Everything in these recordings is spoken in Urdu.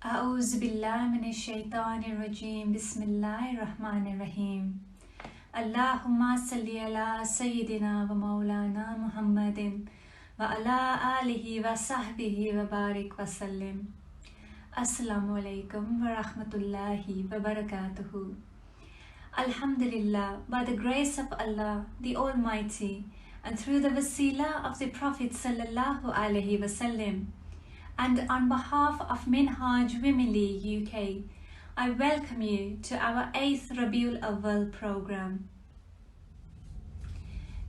أعوذ بالله من الشيطان الرجيم بسم الله الرحمن الرحيم اللهم صل على سيدنا ومولانا محمد وعلى آله وصحبه وبارك وسلم. Assalamu alaikum wa rahmatullahi wa barakatuhu. Alhamdulillah, by the grace of Allah, the Almighty, and through the wasila of the Prophet sallallahu alaihi wasallam, and on behalf of Minhaj Women League UK, I welcome you to our 8th Rabiul Awwal program.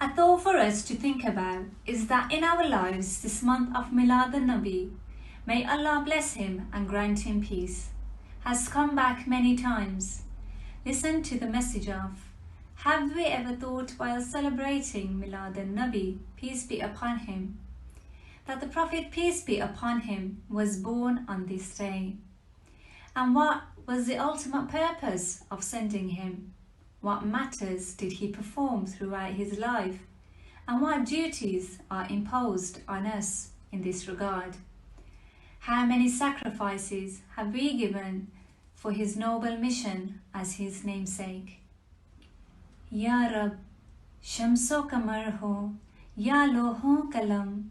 A thought for us to think about is that in our lives this month of Milad al-Nabi, may Allah bless him and grant him peace, has come back many times. Listen to the message of, have we ever thought while celebrating Milad al-Nabi, peace be upon him, that the Prophet, peace be upon him, was born on this day? And what was the ultimate purpose of sending him? What matters did he perform throughout his life? And what duties are imposed on us in this regard? How many sacrifices have we given for his noble mission as his namesake? Ya Rab, Shamso Kamar ho, Ya Loho Kalam,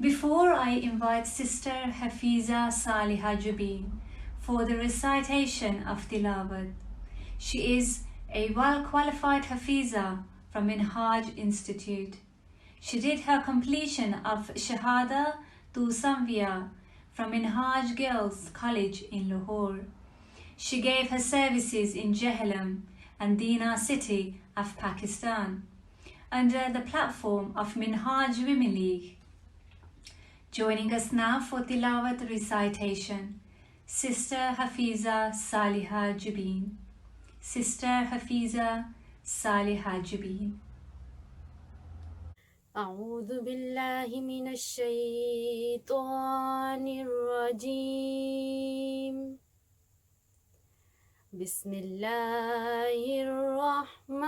Before I invite Sister Hafiza Saliha Jubin for the recitation of Tilawat, she is a well-qualified Hafiza from Minhaj Institute. She did her completion of Shahada to Samvia from Minhaj Girls College in Lahore. She gave her services in Jehlam and Dina city of Pakistan under the platform of Minhaj Women League. Joining us now for Tilawat recitation, Sister Hafiza Saliha Jubin. Sister Hafiza Saliha Jubin. أعوذ بالله من الشيطان الرجيم. بسم الله الرحمن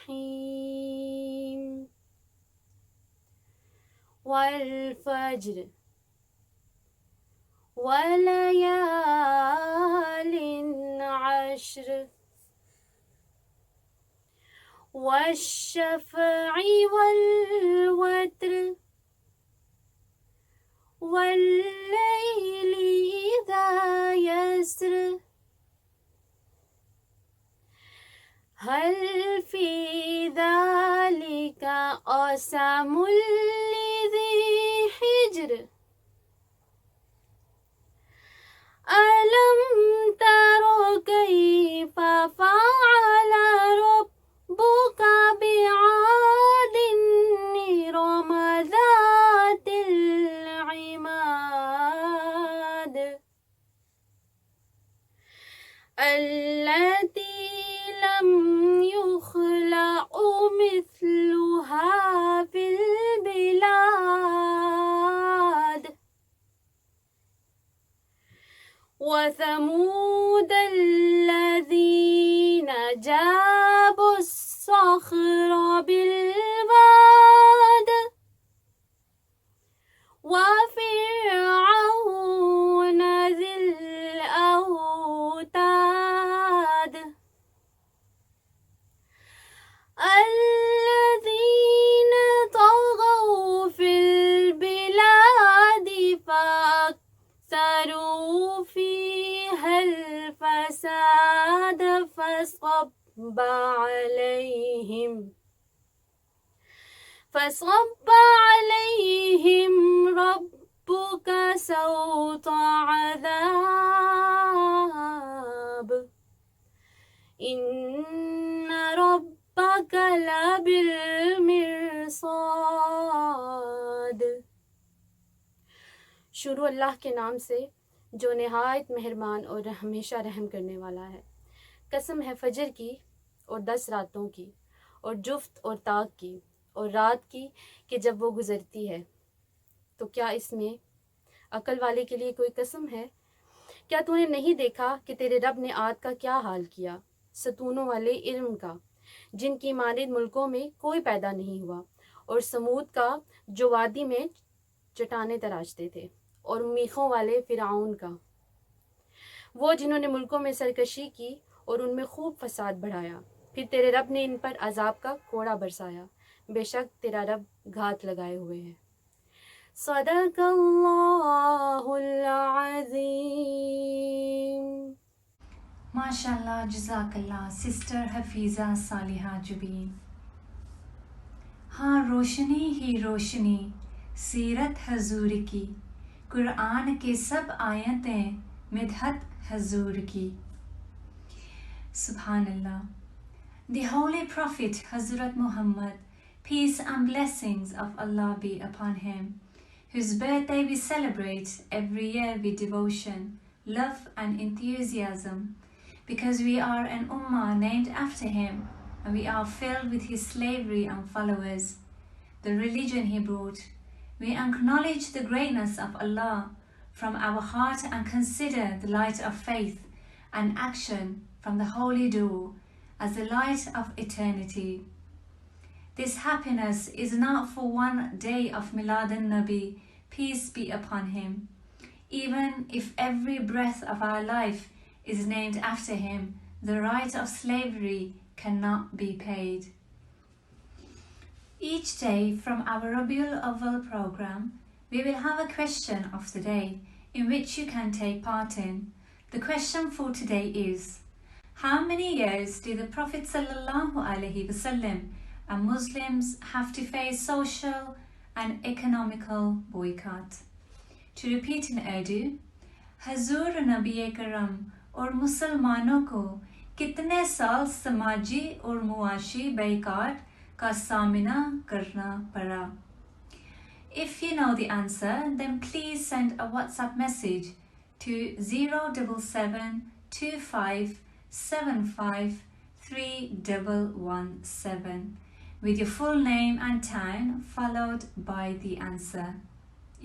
الرحيم. والفجر وليال عشر والشفع والوتر والليل إذا يسر هل في ذلك قسم لذي حجر ألم تر كيف فعل ربك بعاد إرم ذات العماد التي لم يخلق مثلها في البلاد وثمود الذين جابوا الصخر بالواد وفرعون ذي الأوتاد الذين طغوا في البلاد فأكثروا فيها الفساد فصب عليهم فصب عليهم ربك سوط عذاب إن ربك لبالمرصاد. شروع اللہ کے نام سے جو نہایت مہربان اور ہمیشہ رحم کرنے والا ہے. قسم ہے فجر کی اور 10 راتوں کی اور جفت اور طاق کی اور رات کی کہ جب وہ گزرتی ہے. تو کیا اس میں عقل والے کے لیے کوئی قسم ہے؟ کیا تو نے نہیں دیکھا کہ تیرے رب نے عاد کا کیا حال کیا، ستونوں والے علم کا، جن کی مانند ملکوں میں کوئی پیدا نہیں ہوا، اور سمود کا جو وادی میں چٹانیں تراشتے تھے، اور میخوں والے فرعون کا، وہ جنہوں نے ملکوں میں سرکشی کی اور ان میں خوب فساد بڑھایا. پھر تیرے رب نے ان پر عذاب کا کوڑا برسایا، بے شک تیرا رب گھات لگائے ہوئے ہے. صدق اللہ العظیم. MashaAllah, Jazakallah, Sister Hafiza Saliha Jubeen. ہاں روشنی ہی روشنی سیرت حضور کی، قرآن کے سب آیتیں مدحت حضور کی. Subhan Allah. The Holy Prophet Hazrat Muhammad, peace and blessings of Allah be upon him, whose birthday we celebrate every year with devotion, love and enthusiasm, because we are an ummah named after him, and we are filled with his slavery and followers, the religion he brought. We acknowledge the greatness of Allah from our heart and consider the light of faith and action from the holy door as the light of eternity. This happiness is not for one day of Milad al-Nabi, peace be upon him. Even if every breath of our life is named after him, the right of slavery cannot be paid. Each day from our Rabiul Awwal program, we will have a question of the day in which you can take part in. The question for today is, how many years did the Prophet ﷺ and Muslims have to face social and economical boycott? To repeat in Urdu, Hazur Nabi Karam اور مسلمانوں کو کتنے سال سماجی اور معاشی بائیکاٹ کا سامنا کرنا پڑا؟ If you know the answer, then please send a WhatsApp message to 07725753117 with your full name and town followed by the answer.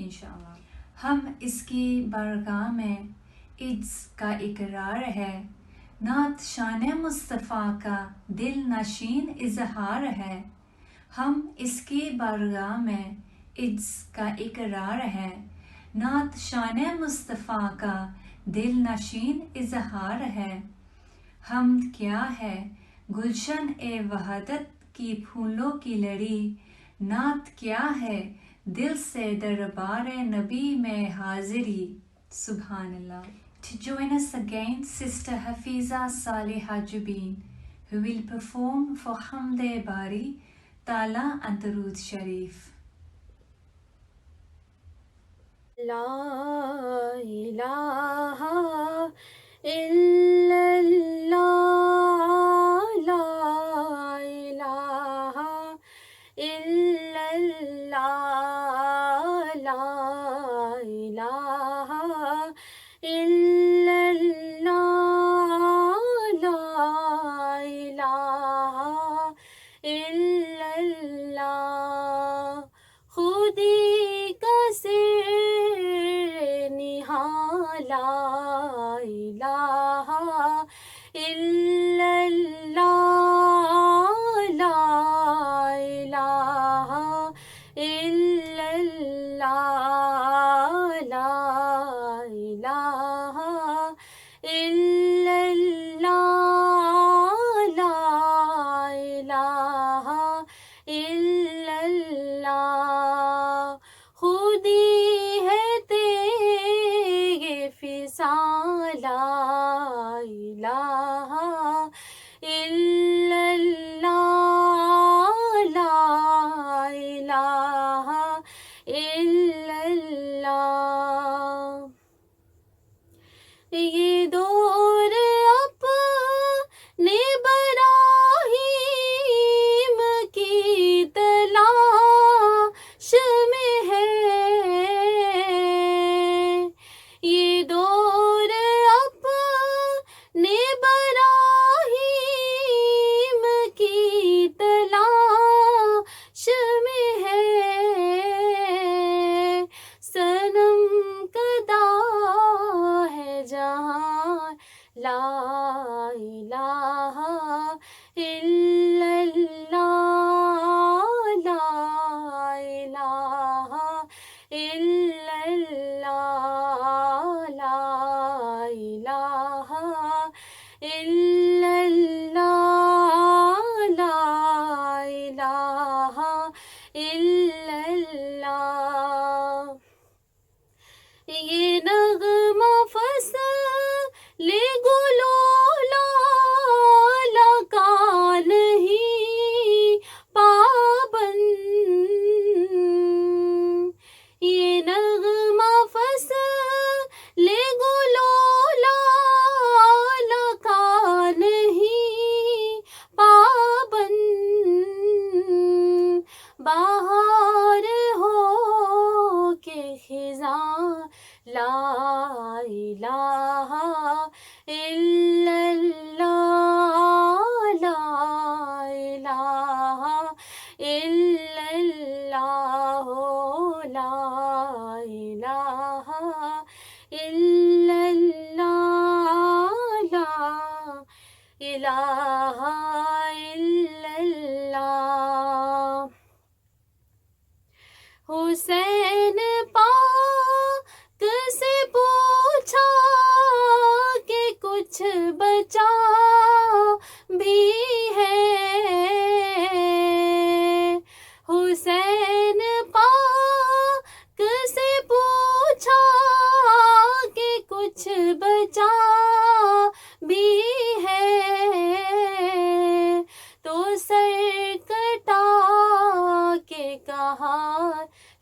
Inshallah. ہم اس کی بارگاہ میں عجز کا اقرار ہے، نعت شان مصطفیٰ کا دل نشین اظہار ہے. ہم اس کی بارگاہ میں عجز کا اقرار ہے، نعت شان مصطفیٰ کا دل نشین اظہار ہے. حمد کیا ہے گلشن اے وحدت کی پھولوں کی لڑی، نعت کیا ہے دل سے دربار نبی میں حاضری. Subhan Allah. To join us again, Sister Hafiza Saliha Jubeen, who will perform for Hamde Bari, Tala and Darood Sharif. La ilaha illallah, la ilaha illallah, la ilaha illallah, la ilaha illallah. خودی کا سر نہا لا الہ الا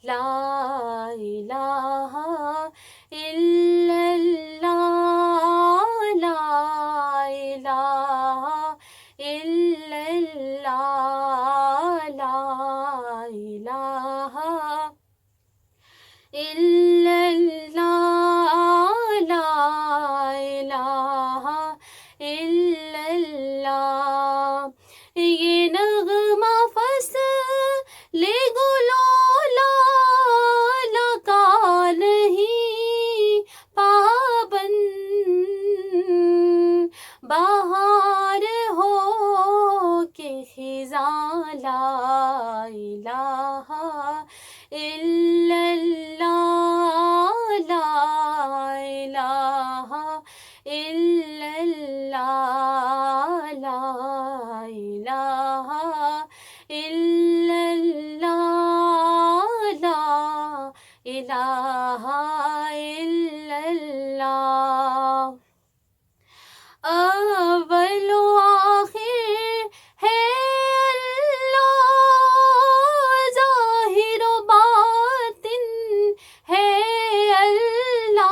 لا الہ الا اللہ لا الہ الا اللہ لا الہ الا اللہ لا الہ الا اللہ یہ نغمہ فصل گلو لالا کا نہیں پابند بہار ہو کہ خزاں لا الہ الا اللہ لا الہ الا اللہ لا الہ الا اللہ لا الہ الا اللہ اول و آخر ہے اللہ ظاہر و باطن ہے اللہ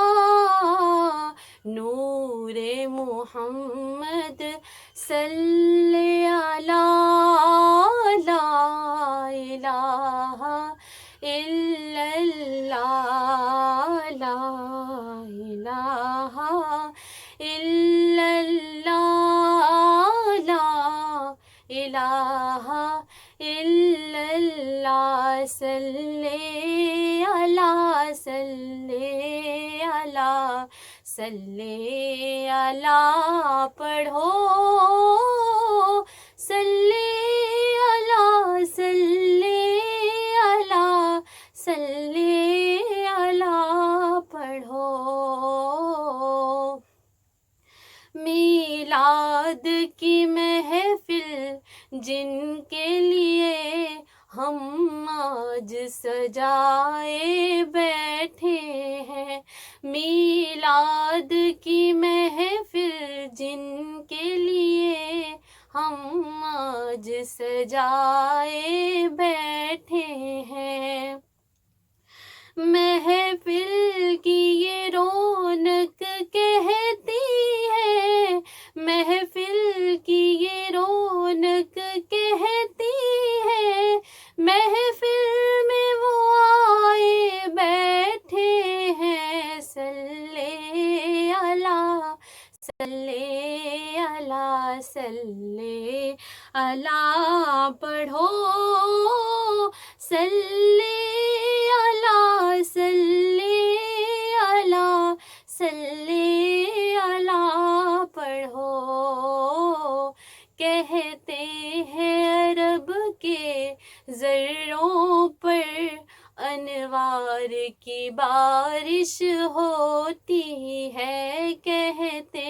نور محمد صلی علی لا الہ الا اللہ لا الہ الا اللہ لا الہ الا اللہ صلی علی صلی علی صلی علی پڑھو صلی علی صلی علی صلی علی پڑھو میلاد کی محفل جن کے لیے ہم آج سجائے بیٹھے ہیں میلاد کی محفل جن کے لیے ہم آج سجائے بیٹھے ہیں محفل کی یہ رونق کہتی ہے محفل کی یہ رونق کہتی ہے محفل میں وہ آئے بیٹھے ہیں صلی علی صلی علی صلی علی پڑھو صلی علی صلی علی صلی علی پڑھو کہتے ہیں عرب کے ذروں پر انوار کی بارش ہوتی ہے کہتے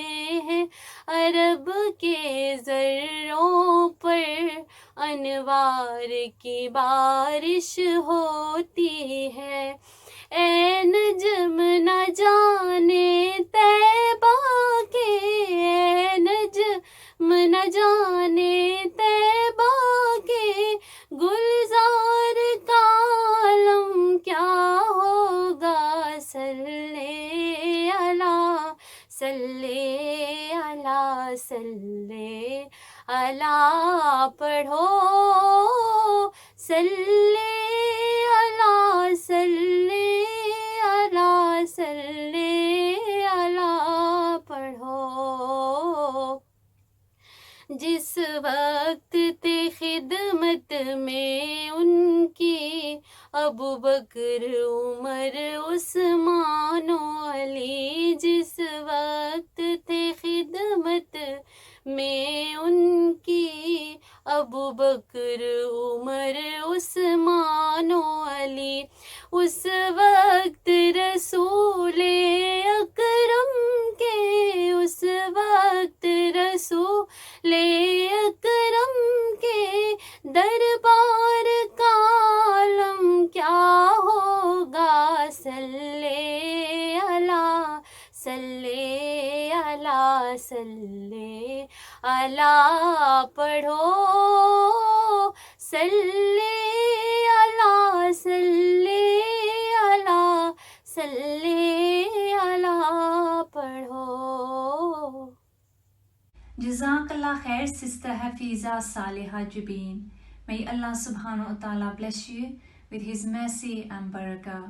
ہیں عرب کے ذروں پر انوار کی بارش ہوتی ہے اے نجم نہ جانے طیبہ کے اے نجم نہ جانے طیبہ کے گلزار کا عالم کیا ہوگا صلی علی صلی علی صلی علی پڑھو صلی علی صلی علی صلی علی پڑھو جس وقت تھے خدمت میں ان کی ابو بکر عمر عثمان و علی جس وقت تھے خدمت میں ان کی ابو بکر عمر عثمان و علی اس وقت رسول اکرم کے اس وقت رسول اکرم کے دربار کا عالم کیا ہوگا صلی علی صلی علی صلی علی پڑھو صلی علی صلی Jazakallah khair, Sister Hafiza Salihah Jubin. May Allah subhanahu wa ta'ala bless you with His mercy and barakah.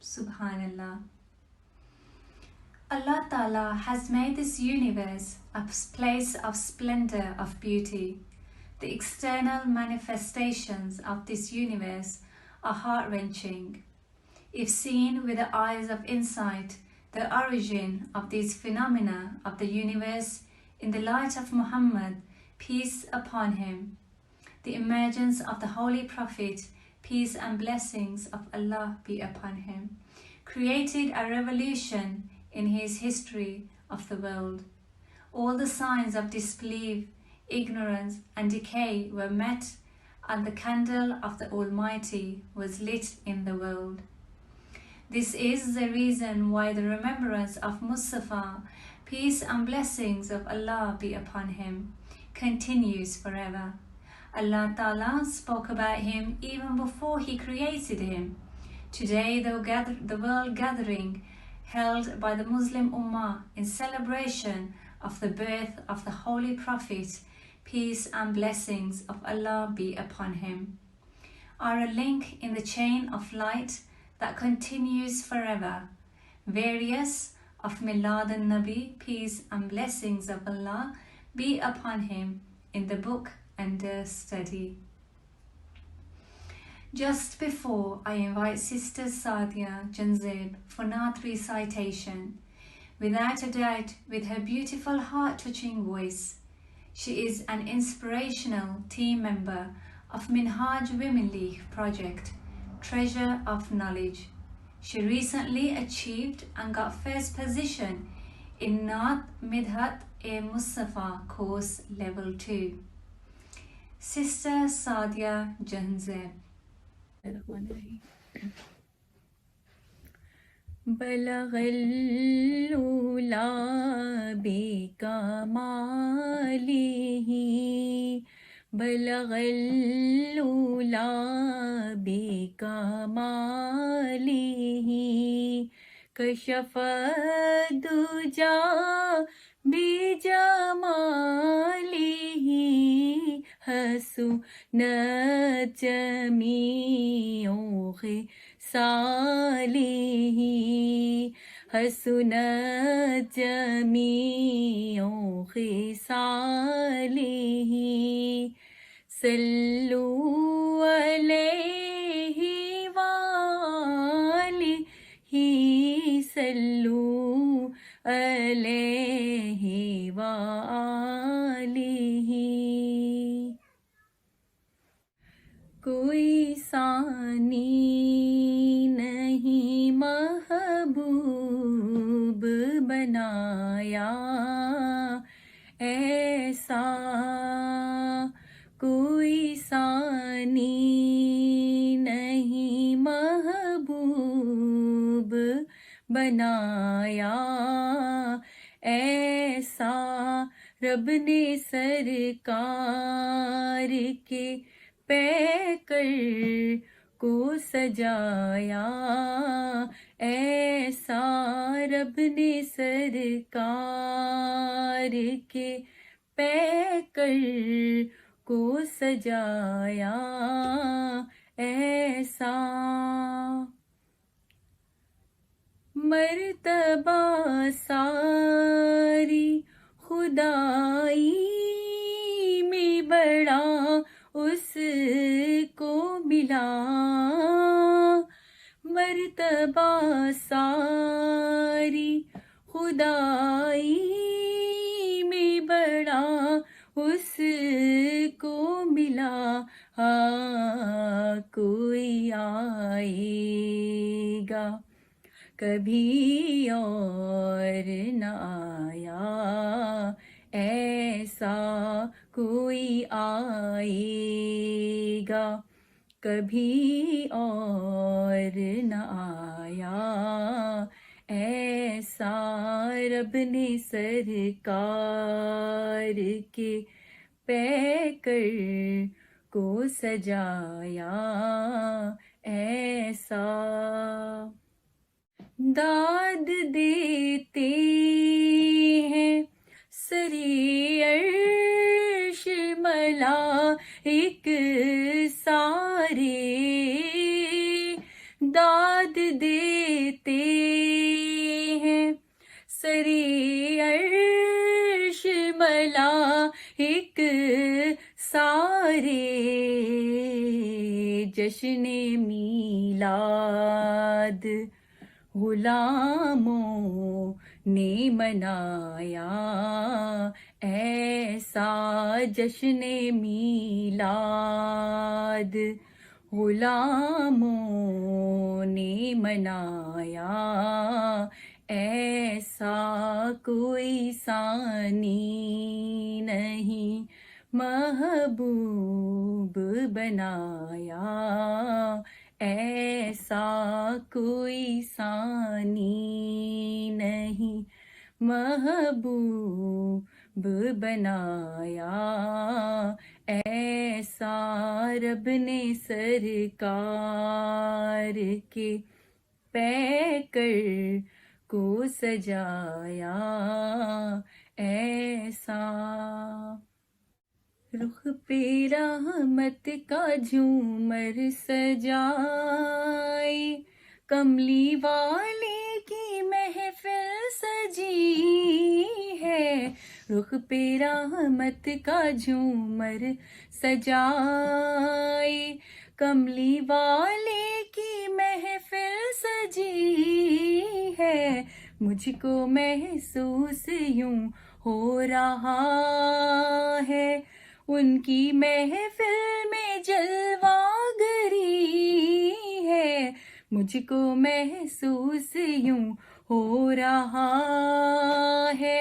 Subhanallah. Allah Ta'ala has made this universe a place of splendor, of beauty. The external manifestations of this universe are heart-wrenching. If seen with the eyes of insight, the origin of these phenomena of the universe in the light of Muhammad, peace upon him, the emergence of the Holy Prophet, peace and blessings of Allah be upon him, created a revolution in his history of the world. All the signs of disbelief, ignorance and decay were met, and the candle of the Almighty was lit in the world. This is the reason why the remembrance of Mustafa, peace and blessings of Allah be upon him, continues forever. Allah Ta'ala spoke about him even before he created him. Today, the world gathering held by the Muslim Ummah in celebration of the birth of the Holy Prophet, peace and blessings of Allah be upon him, are a link in the chain of light that continues forever. Various of Milad al-Nabi, peace and blessings of Allah be upon him, in the book under study. Just before I invite Sister Sadia Janzeb for Naat recitation, without a doubt with her beautiful heart-touching voice, she is an inspirational team member of Minhaj Women League project, Treasure of Knowledge. She recently achieved and got first position in Naat Midhat-e-Mustafa course level 2. Sister Sadia Janzeb. بلغ الأولى بكماله بلغ الأولى بكماله كشف الدجى بجماله حسنت جميع خصاله حسنت جميع خصاله صلوا عليه وآله صلوا عليه وآله کوئی ثانی نہیں محبوب بنایا ایسا کوئی ثانی نہیں محبوب بنایا ایسا رب نے سرکار کے پیکر کو سجایا ایسا رب نے سرکار کے پیکر کو سجایا ایسا مرتبہ ساری خدائی میں بڑا اس کو ملا مرتبہ ساری خدائی میں بڑا اس کو ملا کوئی آئے گا کبھی اور نہ آیا ایسا کوئی آئے گا کبھی اور نہ آیا ایسا رب نے سرکار کے پیکر کو سجایا ایسا. داد دیتے ہیں سری عرش ملائک سارے، داد دیتے ہیں سری عرش ملائک سارے. جشن میلاد غلاموں نے منایا ایسا، جشن میلاد غلاموں نے منایا ایسا. کوئی ثانی نہیں محبوب بنایا ایسا، کوئی ثانی نہیں محبوب بنایا ایسا. رب نے سرکار کے پیکر کو سجایا ایسا. رخ پہ رحمت کا جھومر سجائے، کملی والے کی محفل سجی ہے. رخ پہ رحمت کا جھومر سجائے، کملی والے کی محفل سجی ہے. مجھ کو محسوس یوں ہو رہا ہے ان کی محفل میں جلوہ گری ہے. مجھ کو محسوس یوں ہو رہا ہے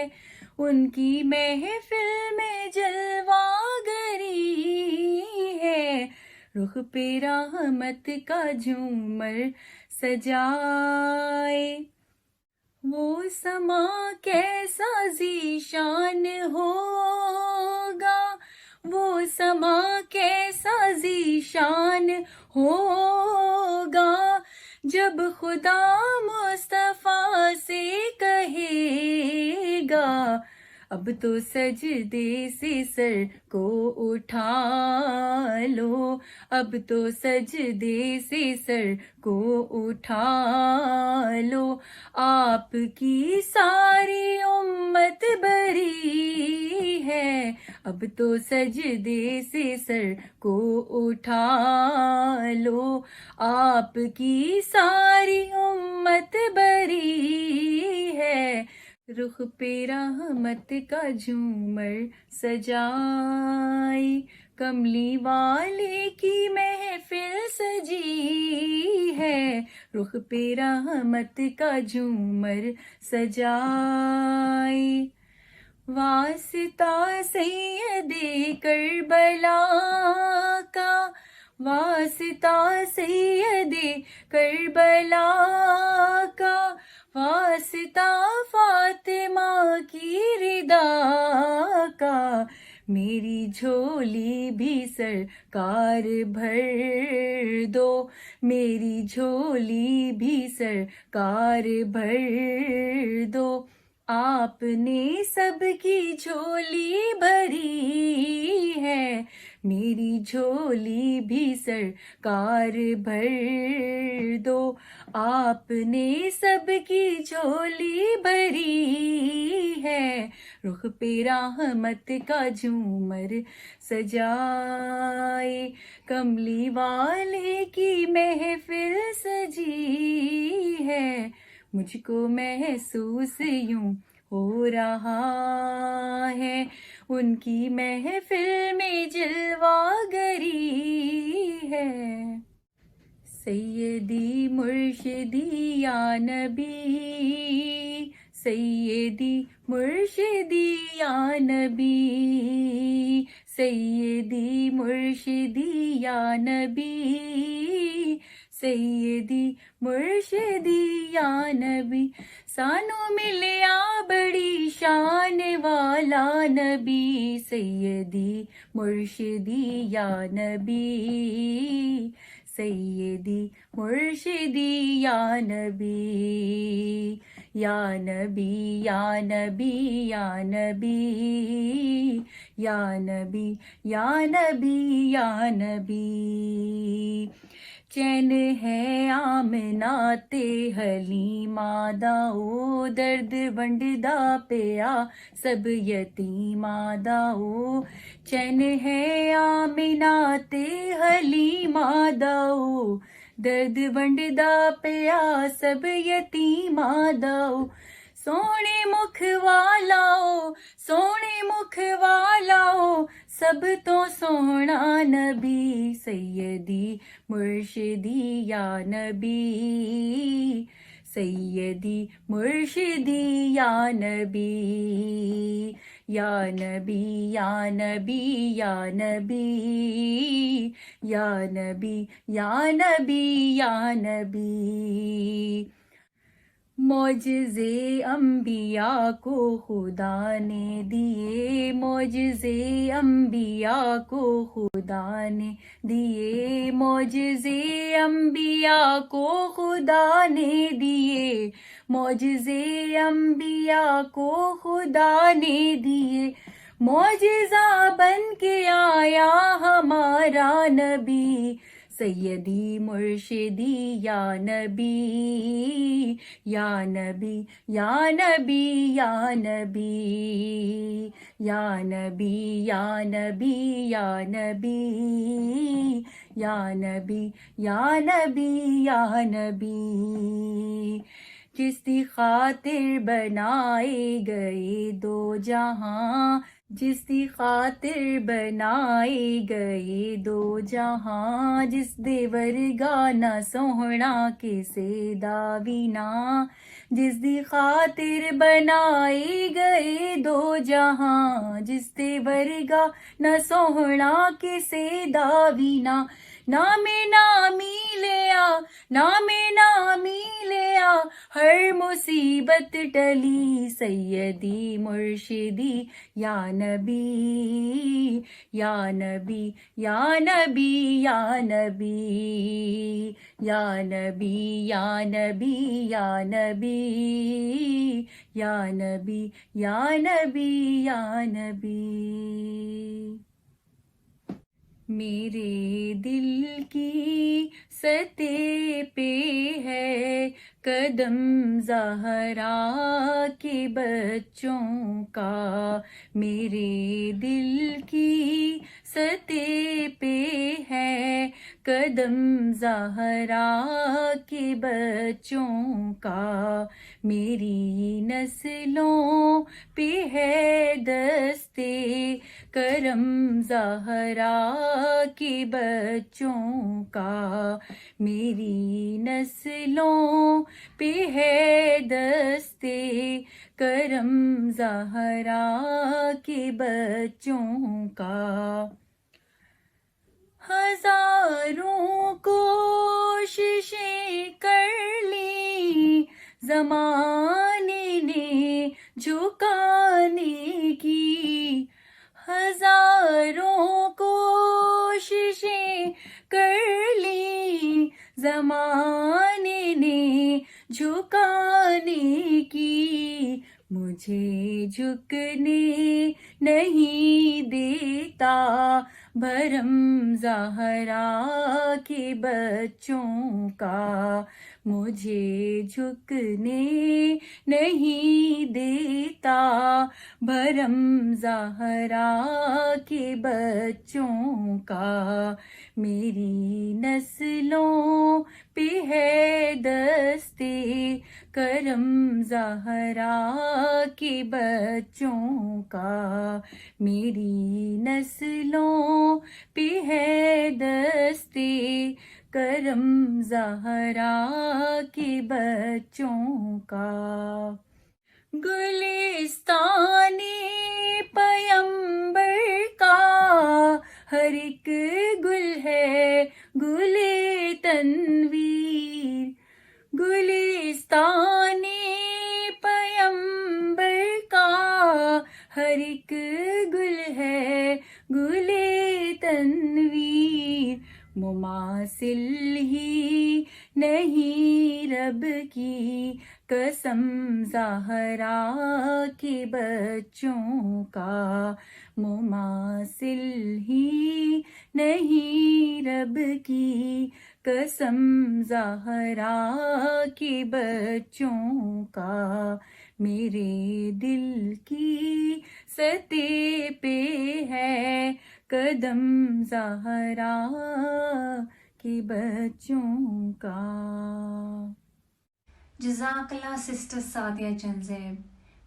ان کی محفل میں جلوہ گری ہے. رخ پہ رحمت کا جھومر سجائے، وہ سما کیسا ذیشان ہوگا، وہ سما کیسا ذیشان ہوگا، جب خدا مصطفیٰ سے کہے گا اب تو سجدے سے سر کو اٹھا لو، اب تو سجدے سے سر کو اٹھا لو. آپ کی ساری امت بری ہے، اب تو سجدے سے سر کو اٹھا لو. آپ کی ساری امت بری ہے. رخ پہ رحمت کا جھومر سجائے، کملی والے کی محفل سجی ہے. رخ پہ رحمت کا جھومر سجائے، واسطہ سید کربلا کا، واسطہ سید کربلا کا، واسطہ فاطمہ کی رضا کا. میری جھولی بھی سرکار بھر دو، میری جھولی بھی سرکار بھر دو. آپ نے سب کی جھولی بھری ہے، میری جھولی بھی سرکار بھر دو. آپ نے سب کی جھولی بھری ہے. رخ پہ رحمت کا جھومر سجائے، کملی والے کی محفل سجی ہے. مجھ کو محسوس یوں ہو رہا ہے ان کی محفل میں جلوہ گری ہے. سیدی مرشدی یا نبی، سیدی مرشدی یا نبی، سیدی مرشدی یا نبی، سیدی مرشدی یا نبی سانو ملیا بڑی شان والا نبی سیدی مرشدی یا نبی سیدی مرشدی یا نبی یا نبی یا نبی یا نبی یا نبی یا نبی یا نبی چین ہے آمنہ تے حلیمہ داؤ درد ونڈدا پیا سب یتیمہ داؤ چین ہے آمنہ تے حلیمہ داؤ درد ونڈدا پیا سب یتیمہ داؤ سونے مکھ والاؤ سونے مکھ والاؤ سب تو سونا نبی سیدی مرشدی یا نبی سیدی مرشدی یا نبی یا نبی یا نبی یا نبی یا نبی یا نبی یا نبی معجزے انبیاء کو خدا نے دیے معجزے انبیاء کو خدا نے دیے معجزے انبیاء کو خدا نے دیے معجزے انبیاء کو خدا نے دیے معجزہ بن کے آیا ہمارا نبی سیدی مرشدی یا نبی یا نبی یا نبی یا نبی یا نبی یا نبی یا نبی یا نبی یا نبی یا نبی جس کی خاطر بنائے گئے دو جہاں جس کی خاطر بنائے گئے دو جہاں جس دے ورگا نہ سوہنا کسے دا وینا جس دی خاطر بنائے گئے دو جہاں جس دے ورگا نہ سوہنا کسے دا وینا نام نامی لیا نام نامی لیا ہر مصیبت ٹلی سیدی مرشدی یا نبی یا نبی یا نبی یا نبی یا نبی یا نبی یا نبی یا نبی یا نبی یا نبی میرے دل کی سطح پہ ہے قدم زہرا کے بچوں کا میرے دل کی سطح پہ ہے قدم زہرا کے بچوں کا میری نسلوں پہ ہے دستے کرم زہرا کے بچوں کا میری نسلوں پہ ہے دستے کرم زہرا کے بچوں کا ہزاروں کوششیں کر لی زمانے نے جھکانے کی ہزاروں کوششیں کر لی زمانے نے جھکانے کی مجھے جھکنے نہیں دیتا بھرم زہرا کے بچوں کا مجھے جھکنے نہیں دیتا بھرم زہرا کے بچوں کا میری نسلوں پہ ہے دستے کرم زہرا کے بچوں کا میری نسلوں پہ ہے دستے کرم زہرا کے بچوں کا گلستان پیمبر کا ہر ایک گل ہے گل تنویر گلستان پیمبر کا ہر ایک گل ہے گل تنویر مماثل ہی نہیں رب کی قسم زہرا کے بچوں کا مماثل ہی نہیں رب کی قسم زہرا کے بچوں کا میرے دل کی سطح پہ ہے قدم زہرا کے بچوں کا. Jazakallah, Sister Sadia Janzeb.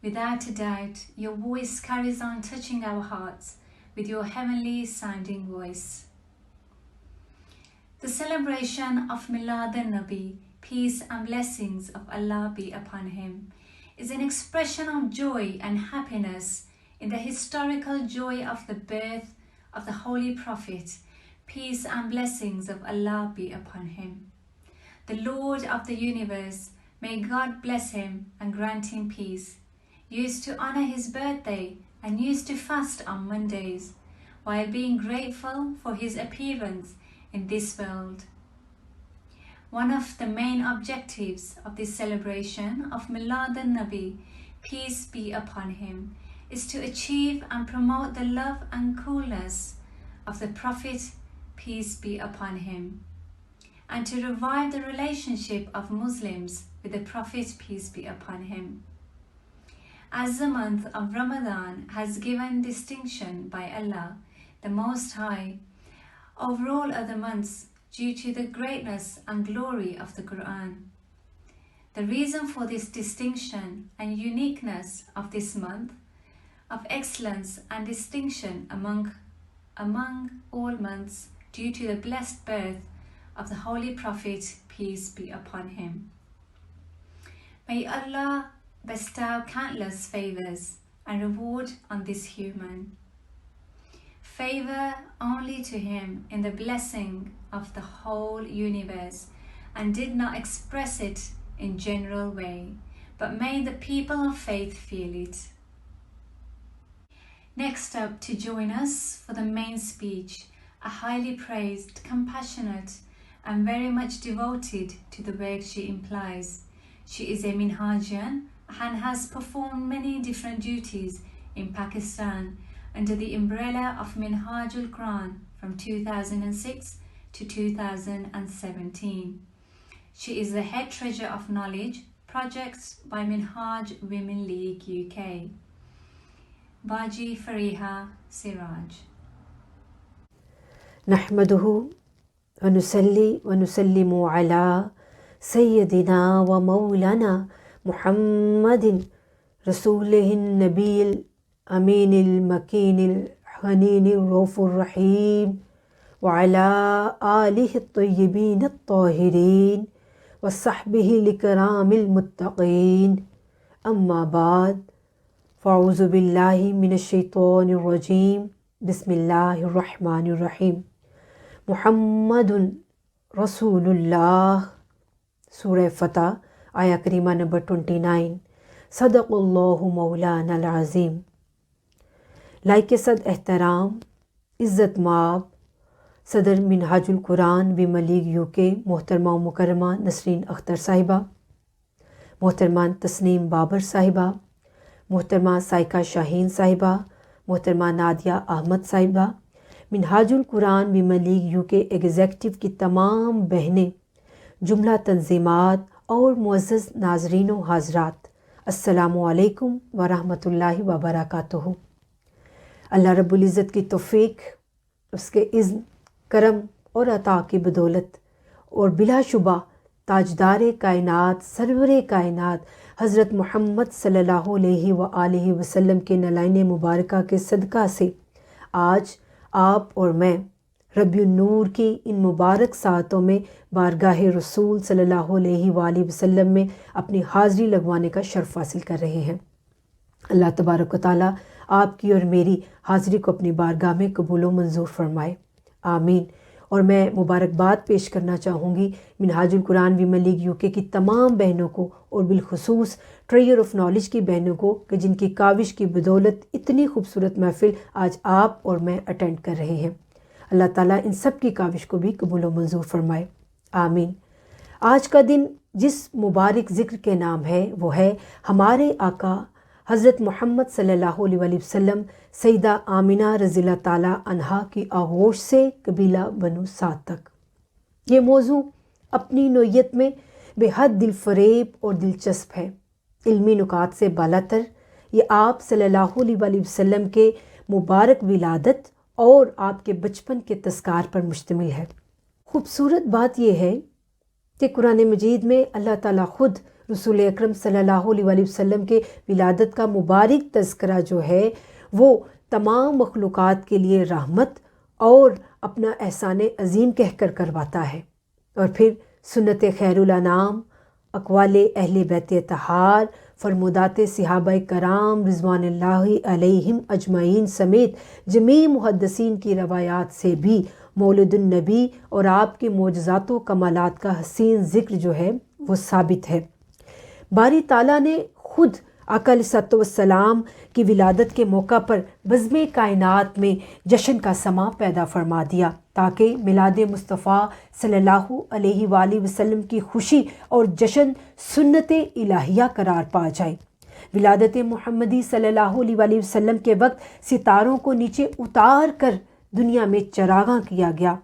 Without a doubt, your voice carries on touching our hearts with your heavenly sounding voice. The celebration of Milad al-Nabi, peace and blessings of Allah be upon him, is an expression of joy and happiness in the historical joy of the birth of the Holy Prophet, peace and blessings of Allah be upon him. The Lord of the universe, may God bless him and grant him peace, used to honor his birthday and used to fast on Mondays, while being grateful for his appearance in this world. One of the main objectives of this celebration of Milad al-Nabi, peace be upon him, is to achieve and promote the love and coolness of the Prophet, peace be upon him, and to revive the relationship of Muslims with the Prophet, peace be upon him. As the month of Ramadan has given distinction by Allah, the Most High, over all other months due to the greatness and glory of the Quran. The reason for this distinction and uniqueness of this month, of excellence and distinction among all months due to the blessed birth of the Holy Prophet, peace be upon him. May Allah bestow countless favors and reward on this human. Favor only to him in the blessing of the whole universe, and did not express it in general way, but made the people of faith feel it. Next up to join us for the main speech, a highly praised, compassionate, and very much devoted to the work she implies. She is a Minhajian and has performed many different duties in Pakistan under the umbrella of Minhajul Quran from 2006 to 2017. She is the head treasurer of knowledge projects by Minhaj Women League UK. Baji Fariha Siraj. نحمده ونصلي ونسلم على سيدنا ومولانا محمد رسوله النبي الأمين المكين الحنين الرؤوف الرحيم وعلى آله الطيبين الطاهرين وصحبه الكرام المتقين أما بعد فأعوذ بالله من الشيطان الرجيم بسم الله الرحمن الرحيم محمد رسول اللہ. سورہ فتح آیا کریمہ نمبر 29. صدق اللہ مولانا العظیم. لائق صد احترام عزت مآب صدر منہاج القرآن ویمن لیگ UK محترمہ و مکرمہ نسرین اختر صاحبہ، محترمہ تسنیم بابر صاحبہ، محترمہ سائقہ شاہین صاحبہ، محترمہ نادیہ احمد صاحبہ، منہاج القرآن ویمن لیگ UK ایگزیکٹو کی تمام بہنیں، جملہ تنظیمات اور معزز ناظرین و حاضرات، السلام علیکم ورحمۃ اللہ وبرکاتہ. اللہ رب العزت کی توفیق، اس کے اذن، کرم اور عطا کی بدولت، اور بلا شبہ تاجدار کائنات، سرور کائنات حضرت محمد صلی اللہ علیہ وآلہ وسلم کے نلائن مبارکہ کے صدقہ سے آج آپ اور میں ربیع النور کی ان مبارک ساعتوں میں بارگاہ رسول صلی اللہ علیہ وآلہ وسلم میں اپنی حاضری لگوانے کا شرف حاصل کر رہے ہیں. اللہ تبارک و تعالیٰ آپ کی اور میری حاضری کو اپنی بارگاہ میں قبول و منظور فرمائے، آمین. اور میں مبارکباد پیش کرنا چاہوں گی منہاج القرآن ویمن لیگ UK کی تمام بہنوں کو، اور بالخصوص ٹریئر آف نالج کی بہنوں کو، کہ جن کی کاوش کی بدولت اتنی خوبصورت محفل آج آپ اور میں اٹینڈ کر رہے ہیں۔ اللہ تعالیٰ ان سب کی کاوش کو بھی قبول و منظور فرمائے، آمین۔ آج کا دن جس مبارک ذکر کے نام ہے وہ ہے ہمارے آقا حضرت محمد صلی اللہ علیہ وآلہ وسلم سیدہ آمنہ رضی اللہ تعالیٰ عنہا کی آغوش سے قبیلہ بنو سعد تک۔ یہ موضوع اپنی نوعیت میں بے حد دل فریب اور دلچسپ ہے، علمی نکات سے بالاتر یہ آپ صلی اللہ علیہ وآلہ وسلم کے مبارک ولادت اور آپ کے بچپن کے تذکار پر مشتمل ہے۔ خوبصورت بات یہ ہے کہ قرآن مجید میں اللہ تعالیٰ خود رسول اکرم صلی اللہ علیہ وآلہ وسلم کے ولادت کا مبارک تذکرہ جو ہے وہ تمام مخلوقات کے لیے رحمت اور اپنا احسان عظیم کہہ کر کرواتا ہے، اور پھر سنت خیر الانام، اقوال اہل بیت اطہار، فرمودات صحابہ کرام رضوان اللہ علیہم اجمعین سمیت جمیع محدثین کی روایات سے بھی مولد النبی اور آپ کے معجزات و کمالات کا حسین ذکر جو ہے وہ ثابت ہے۔ باری تعالیٰ نے خود آقا علیہ الصلوۃ والسلام کی ولادت کے موقع پر بزم کائنات میں جشن کا سماں پیدا فرما دیا تاکہ میلاد مصطفیٰ صلی اللہ علیہ وآلہ وسلم کی خوشی اور جشن سنت الہیہ قرار پا جائے۔ ولادت محمدی صلی اللہ علیہ وآلہ وسلم کے وقت ستاروں کو نیچے اتار کر دنیا میں چراغاں کیا گیا،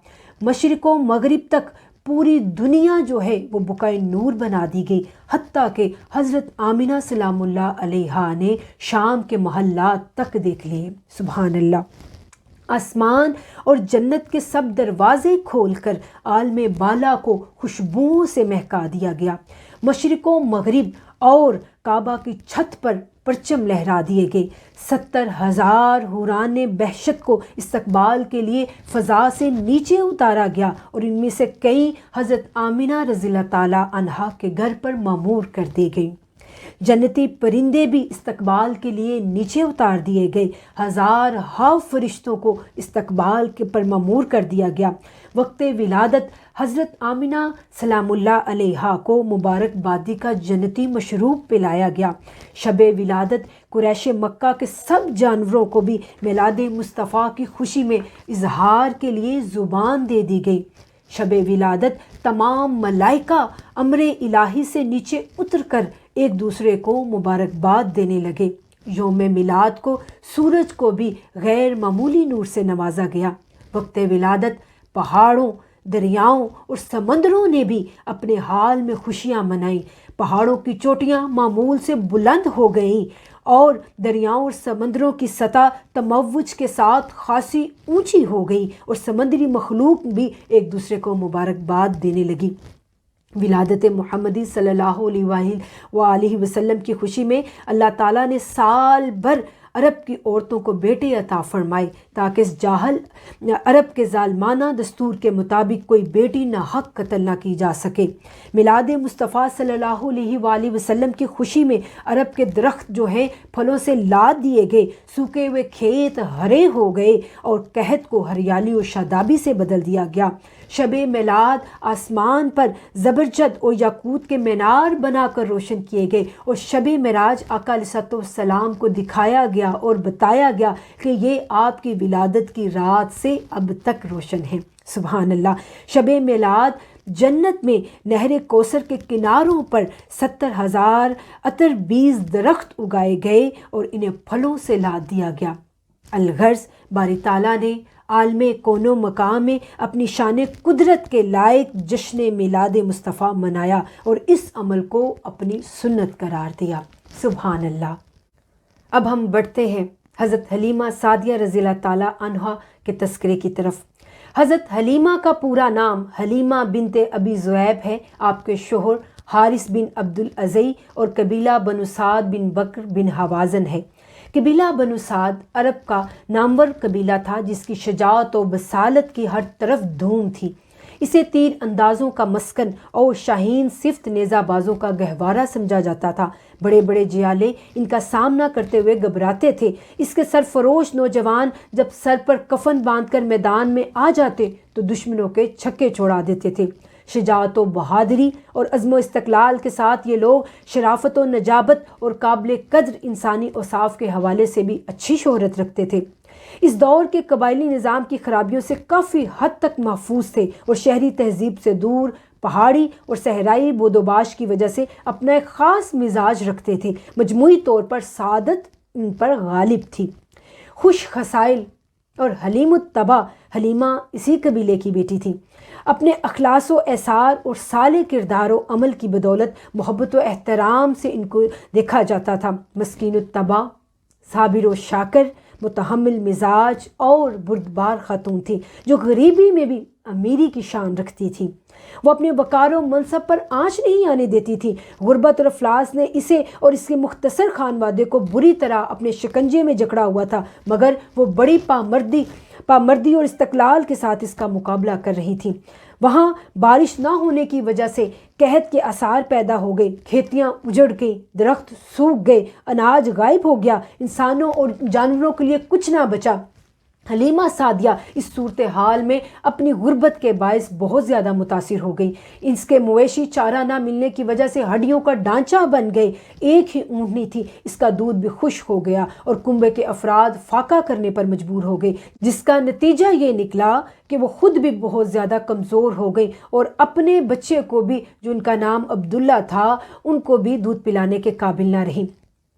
مشرق و مغرب تک پوری دنیا جو ہے وہ بقائے نور بنا دی گئی، حتیٰ کہ حضرت آمنہ سلام اللہ علیہا نے شام کے محلات تک دیکھ لیے۔ سبحان اللہ۔ آسمان اور جنت کے سب دروازے کھول کر عالم بالا کو خوشبوؤں سے مہکا دیا گیا، مشرق و مغرب اور کعبہ کی چھت پر پرچم لہرا دیے گئے، 70,000 حوران بہشت کو استقبال کے لیے فضا سے نیچے اتارا گیا، اور ان میں سے کئی حضرت آمنہ رضی اللہ تعالیٰ عنہا کے گھر پر معمور کر دی گئیں۔ جنتی پرندے بھی استقبال کے لیے نیچے اتار دیے گئے، 1000 فرشتوں کو استقبال کے پر معمور کر دیا گیا۔ وقت ولادت حضرت آمنہ سلام اللہ علیہا کو مبارکبادی کا جنتی مشروب پلایا گیا۔ شب ولادت قریش مکہ کے سب جانوروں کو بھی میلاد مصطفیٰ کی خوشی میں اظہار کے لیے زبان دے دی گئی۔ شب ولادت تمام ملائکہ امر الہی سے نیچے اتر کر ایک دوسرے کو مبارکباد دینے لگے۔ یوم میلاد کو سورج کو بھی غیر معمولی نور سے نوازا گیا۔ وقت ولادت پہاڑوں، دریاؤں اور سمندروں نے بھی اپنے حال میں خوشیاں منائیں۔ پہاڑوں کی چوٹیاں معمول سے بلند ہو گئیں اور دریاؤں اور سمندروں کی سطح تموج کے ساتھ خاصی اونچی ہو گئی، اور سمندری مخلوق بھی ایک دوسرے کو مبارکباد دینے لگی۔ ولادت محمدی صلی اللہ علیہ وآلہ وسلم کی خوشی میں اللہ تعالیٰ نے سال بھر عرب کی عورتوں کو بیٹے عطا فرمائے تاکہ اس جاہل عرب کے ظالمانہ دستور کے مطابق کوئی بیٹی ناحق قتل نہ کی جا سکے۔ میلاد مصطفیٰ صلی اللہ علیہ وآلہ وسلم کی خوشی میں عرب کے درخت جو ہیں پھلوں سے لاد دیے گئے، سوکھے ہوئے کھیت ہرے ہو گئے اور قحط کو ہریالی و شادابی سے بدل دیا گیا۔ شب میلاد آسمان پر زبرجد اور یاقوت کے مینار بنا کر روشن کیے گئے، اور شب معراج آقا علیہ الصلوۃ والسلام کو دکھایا گیا اور بتایا گیا کہ یہ آپ کی ولادت کی رات سے اب تک روشن ہے۔ سبحان اللہ۔ شب میلاد جنت میں نہر کوثر کے کناروں پر 70,000 عطر بیز درخت اگائے گئے اور انہیں پھلوں سے لاد دیا گیا۔ الغرض باری تعالیٰ نے عالم کون و مقام میں اپنی شان قدرت کے لائق جشن میلاد مصطفیٰ منایا اور اس عمل کو اپنی سنت قرار دیا۔ سبحان اللہ۔ اب ہم بڑھتے ہیں حضرت حلیمہ سعدیہ رضی اللہ تعالیٰ عنہا کے تذکرے کی طرف۔ حضرت حلیمہ کا پورا نام حلیمہ بنت ابی ذؤیب ہے۔ آپ کے شوہر حارث بن عبدالعزی اور قبیلہ بنو سعد بن بکر بن حوازن ہے۔ قبیلہ بنو سعد عرب کا نامور قبیلہ تھا جس کی شجاعت و بصالت کی ہر طرف دھوم تھی۔ اسے تیر اندازوں کا مسکن اور شاہین صفت نیزہ بازوں کا گہوارہ سمجھا جاتا تھا۔ بڑے بڑے جیالے ان کا سامنا کرتے ہوئے گھبراتے تھے۔ اس کے سرفروش نوجوان جب سر پر کفن باندھ کر میدان میں آ جاتے تو دشمنوں کے چھکے چھوڑا دیتے تھے۔ شجاعت و بہادری اور عزم و استقلال کے ساتھ یہ لوگ شرافت و نجابت اور قابل قدر انسانی اوصاف کے حوالے سے بھی اچھی شہرت رکھتے تھے۔ اس دور کے قبائلی نظام کی خرابیوں سے کافی حد تک محفوظ تھے اور شہری تہذیب سے دور، پہاڑی اور صحرائی بود و باش کی وجہ سے اپنا ایک خاص مزاج رکھتے تھے۔ مجموعی طور پر سعادت ان پر غالب تھی۔ خوش خصائل اور حلیم الطبع حلیمہ اسی قبیلے کی بیٹی تھی۔ اپنے اخلاص و احسار اور صالح کردار و عمل کی بدولت محبت و احترام سے ان کو دیکھا جاتا تھا۔ مسکین الطبع، صابر و شاکر، متحمل مزاج اور بردبار خاتون تھی جو غریبی میں بھی امیری کی شان رکھتی تھی۔ وہ اپنے وقار و منصب پر آنچ نہیں آنے دیتی تھی۔ غربت اور افلاس نے اسے اور اس کے مختصر خانوادے کو بری طرح اپنے شکنجے میں جکڑا ہوا تھا، مگر وہ بڑی پامردی اور استقلال کے ساتھ اس کا مقابلہ کر رہی تھی۔ وہاں بارش نہ ہونے کی وجہ سے قحط کے آثار پیدا ہو گئے، کھیتیاں اجڑ گئیں، درخت سوکھ گئے، اناج غائب ہو گیا، انسانوں اور جانوروں کے لیے کچھ نہ بچا۔ حلیمہ سعدیہ اس صورتحال میں اپنی غربت کے باعث بہت زیادہ متاثر ہو گئی۔ اس کے مویشی چارہ نہ ملنے کی وجہ سے ہڈیوں کا ڈھانچہ بن گئے۔ ایک ہی اونٹنی تھی، اس کا دودھ بھی خشک ہو گیا اور کنبے کے افراد فاقہ کرنے پر مجبور ہو گئے، جس کا نتیجہ یہ نکلا کہ وہ خود بھی بہت زیادہ کمزور ہو گئی اور اپنے بچے کو بھی، جو ان کا نام عبداللہ تھا، ان کو بھی دودھ پلانے کے قابل نہ رہی۔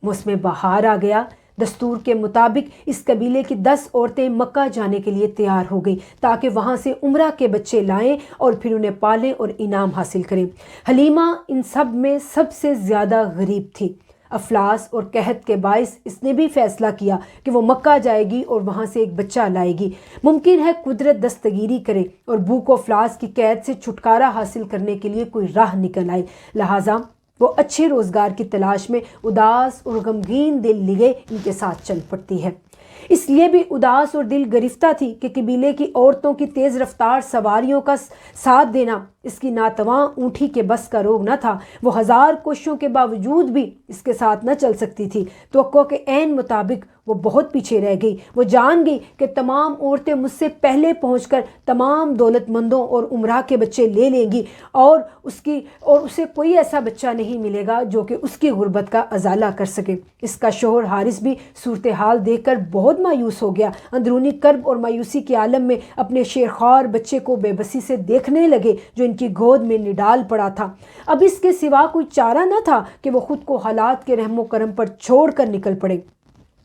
موسم بہار آ گیا۔ دستور کے مطابق اس قبیلے کی 10 عورتیں مکہ جانے کے لیے تیار ہو گئیں تاکہ وہاں سے عمرہ کے بچے لائیں اور پھر انہیں پالیں اور انعام حاصل کریں۔ حلیمہ ان سب میں سب سے زیادہ غریب تھی۔ افلاس اور قحط کے باعث اس نے بھی فیصلہ کیا کہ وہ مکہ جائے گی اور وہاں سے ایک بچہ لائے گی۔ ممکن ہے قدرت دستگیری کرے اور بھوک و افلاس کی قید سے چھٹکارا حاصل کرنے کے لیے کوئی راہ نکل آئے، لہٰذا وہ اچھے روزگار کی تلاش میں اداس اور غمگین دل لیے ان کے ساتھ چل پڑتی ہے۔ اس لیے بھی اداس اور دل گرفتہ تھی کہ قبیلے کی عورتوں کی تیز رفتار سواریوں کا ساتھ دینا اس کی ناتواں اونٹھی کے بس کا روگ نہ تھا۔ وہ 1000 کوششوں کے باوجود بھی اس کے ساتھ نہ چل سکتی تھی۔ توقع کے عین مطابق وہ بہت پیچھے رہ گئی۔ وہ جان گئی کہ تمام عورتیں مجھ سے پہلے پہنچ کر تمام دولت مندوں اور عمرہ کے بچے لے لیں گی اور اسے کوئی ایسا بچہ نہیں ملے گا جو کہ اس کی غربت کا ازالہ کر سکے۔ اس کا شوہر حارث بھی صورتحال دیکھ کر بہت مایوس ہو گیا۔ اندرونی کرب اور مایوسی کے عالم میں اپنے شیرخوار بچے کو بے بسی سے دیکھنے لگے جو ان کی گود میں نڈال پڑا تھا۔ اب اس کے سوا کوئی چارہ نہ تھا کہ وہ خود کو حالات کے رحم و کرم پر چھوڑ کر نکل پڑے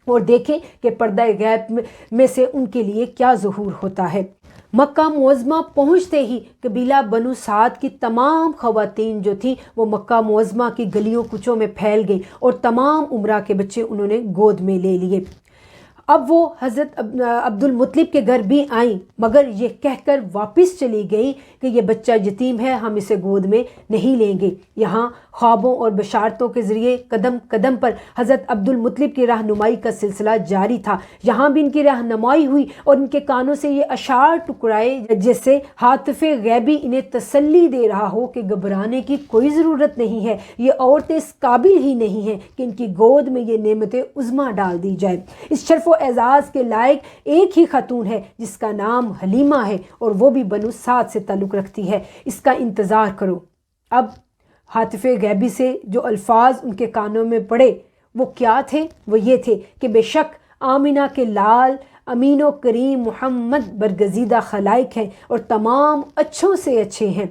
اور دیکھیں کہ پردہ غیب میں سے ان کے لیے کیا ظہور ہوتا ہے۔ مکہ معظمہ پہنچتے ہی قبیلہ بنو سعد کی تمام خواتین جو تھیں وہ مکہ معظمہ کی گلیوں کوچوں میں پھیل گئی اور تمام عمرہ کے بچے انہوں نے گود میں لے لیے۔ اب وہ حضرت عبد المطلب کے گھر بھی آئیں، مگر یہ کہہ کر واپس چلی گئی کہ یہ بچہ یتیم ہے، ہم اسے گود میں نہیں لیں گے۔ یہاں خوابوں اور بشارتوں کے ذریعے قدم قدم پر حضرت عبد المطلب کی رہنمائی کا سلسلہ جاری تھا۔ یہاں بھی ان کی رہنمائی ہوئی اور ان کے کانوں سے یہ اشعار ٹکرائے جس سے حاطف غیبی انہیں تسلی دے رہا ہو کہ گھبرانے کی کوئی ضرورت نہیں ہے، یہ عورتیں اس قابل ہی نہیں ہیں کہ ان کی گود میں یہ نعمت عظمیٰ ڈال دی جائے۔ اس شرف و اعزاز کے لائق ایک ہی خاتون ہے جس کا نام حلیمہ ہے اور وہ بھی بنو سعد سے تعلق رکھتی ہے، اس کا انتظار کرو۔ اب حاطف غیبی سے جو الفاظ ان کے کانوں میں پڑے وہ کیا تھے؟ وہ یہ تھے کہ بے شک آمنہ کے لال امین و کریم محمد برگزیدہ خلائق ہیں اور تمام اچھوں سے اچھے ہیں۔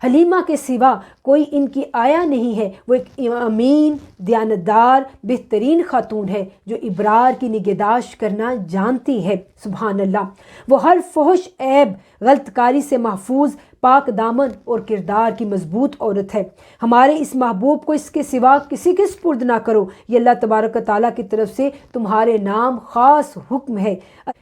حلیمہ کے سوا کوئی ان کی آیا نہیں ہے، وہ ایک امین، دیانتدار، بہترین خاتون ہے جو ابرار کی نگہداشت کرنا جانتی ہے۔ سبحان اللہ، وہ ہر فحش عیب غلط کاری سے محفوظ، پاک دامن اور کردار کی مضبوط عورت ہے۔ ہمارے اس محبوب کو اس کے سوا کسی کے سپرد نہ کرو، یہ اللہ تبارک و تعالیٰ کی طرف سے تمہارے نام خاص حکم ہے۔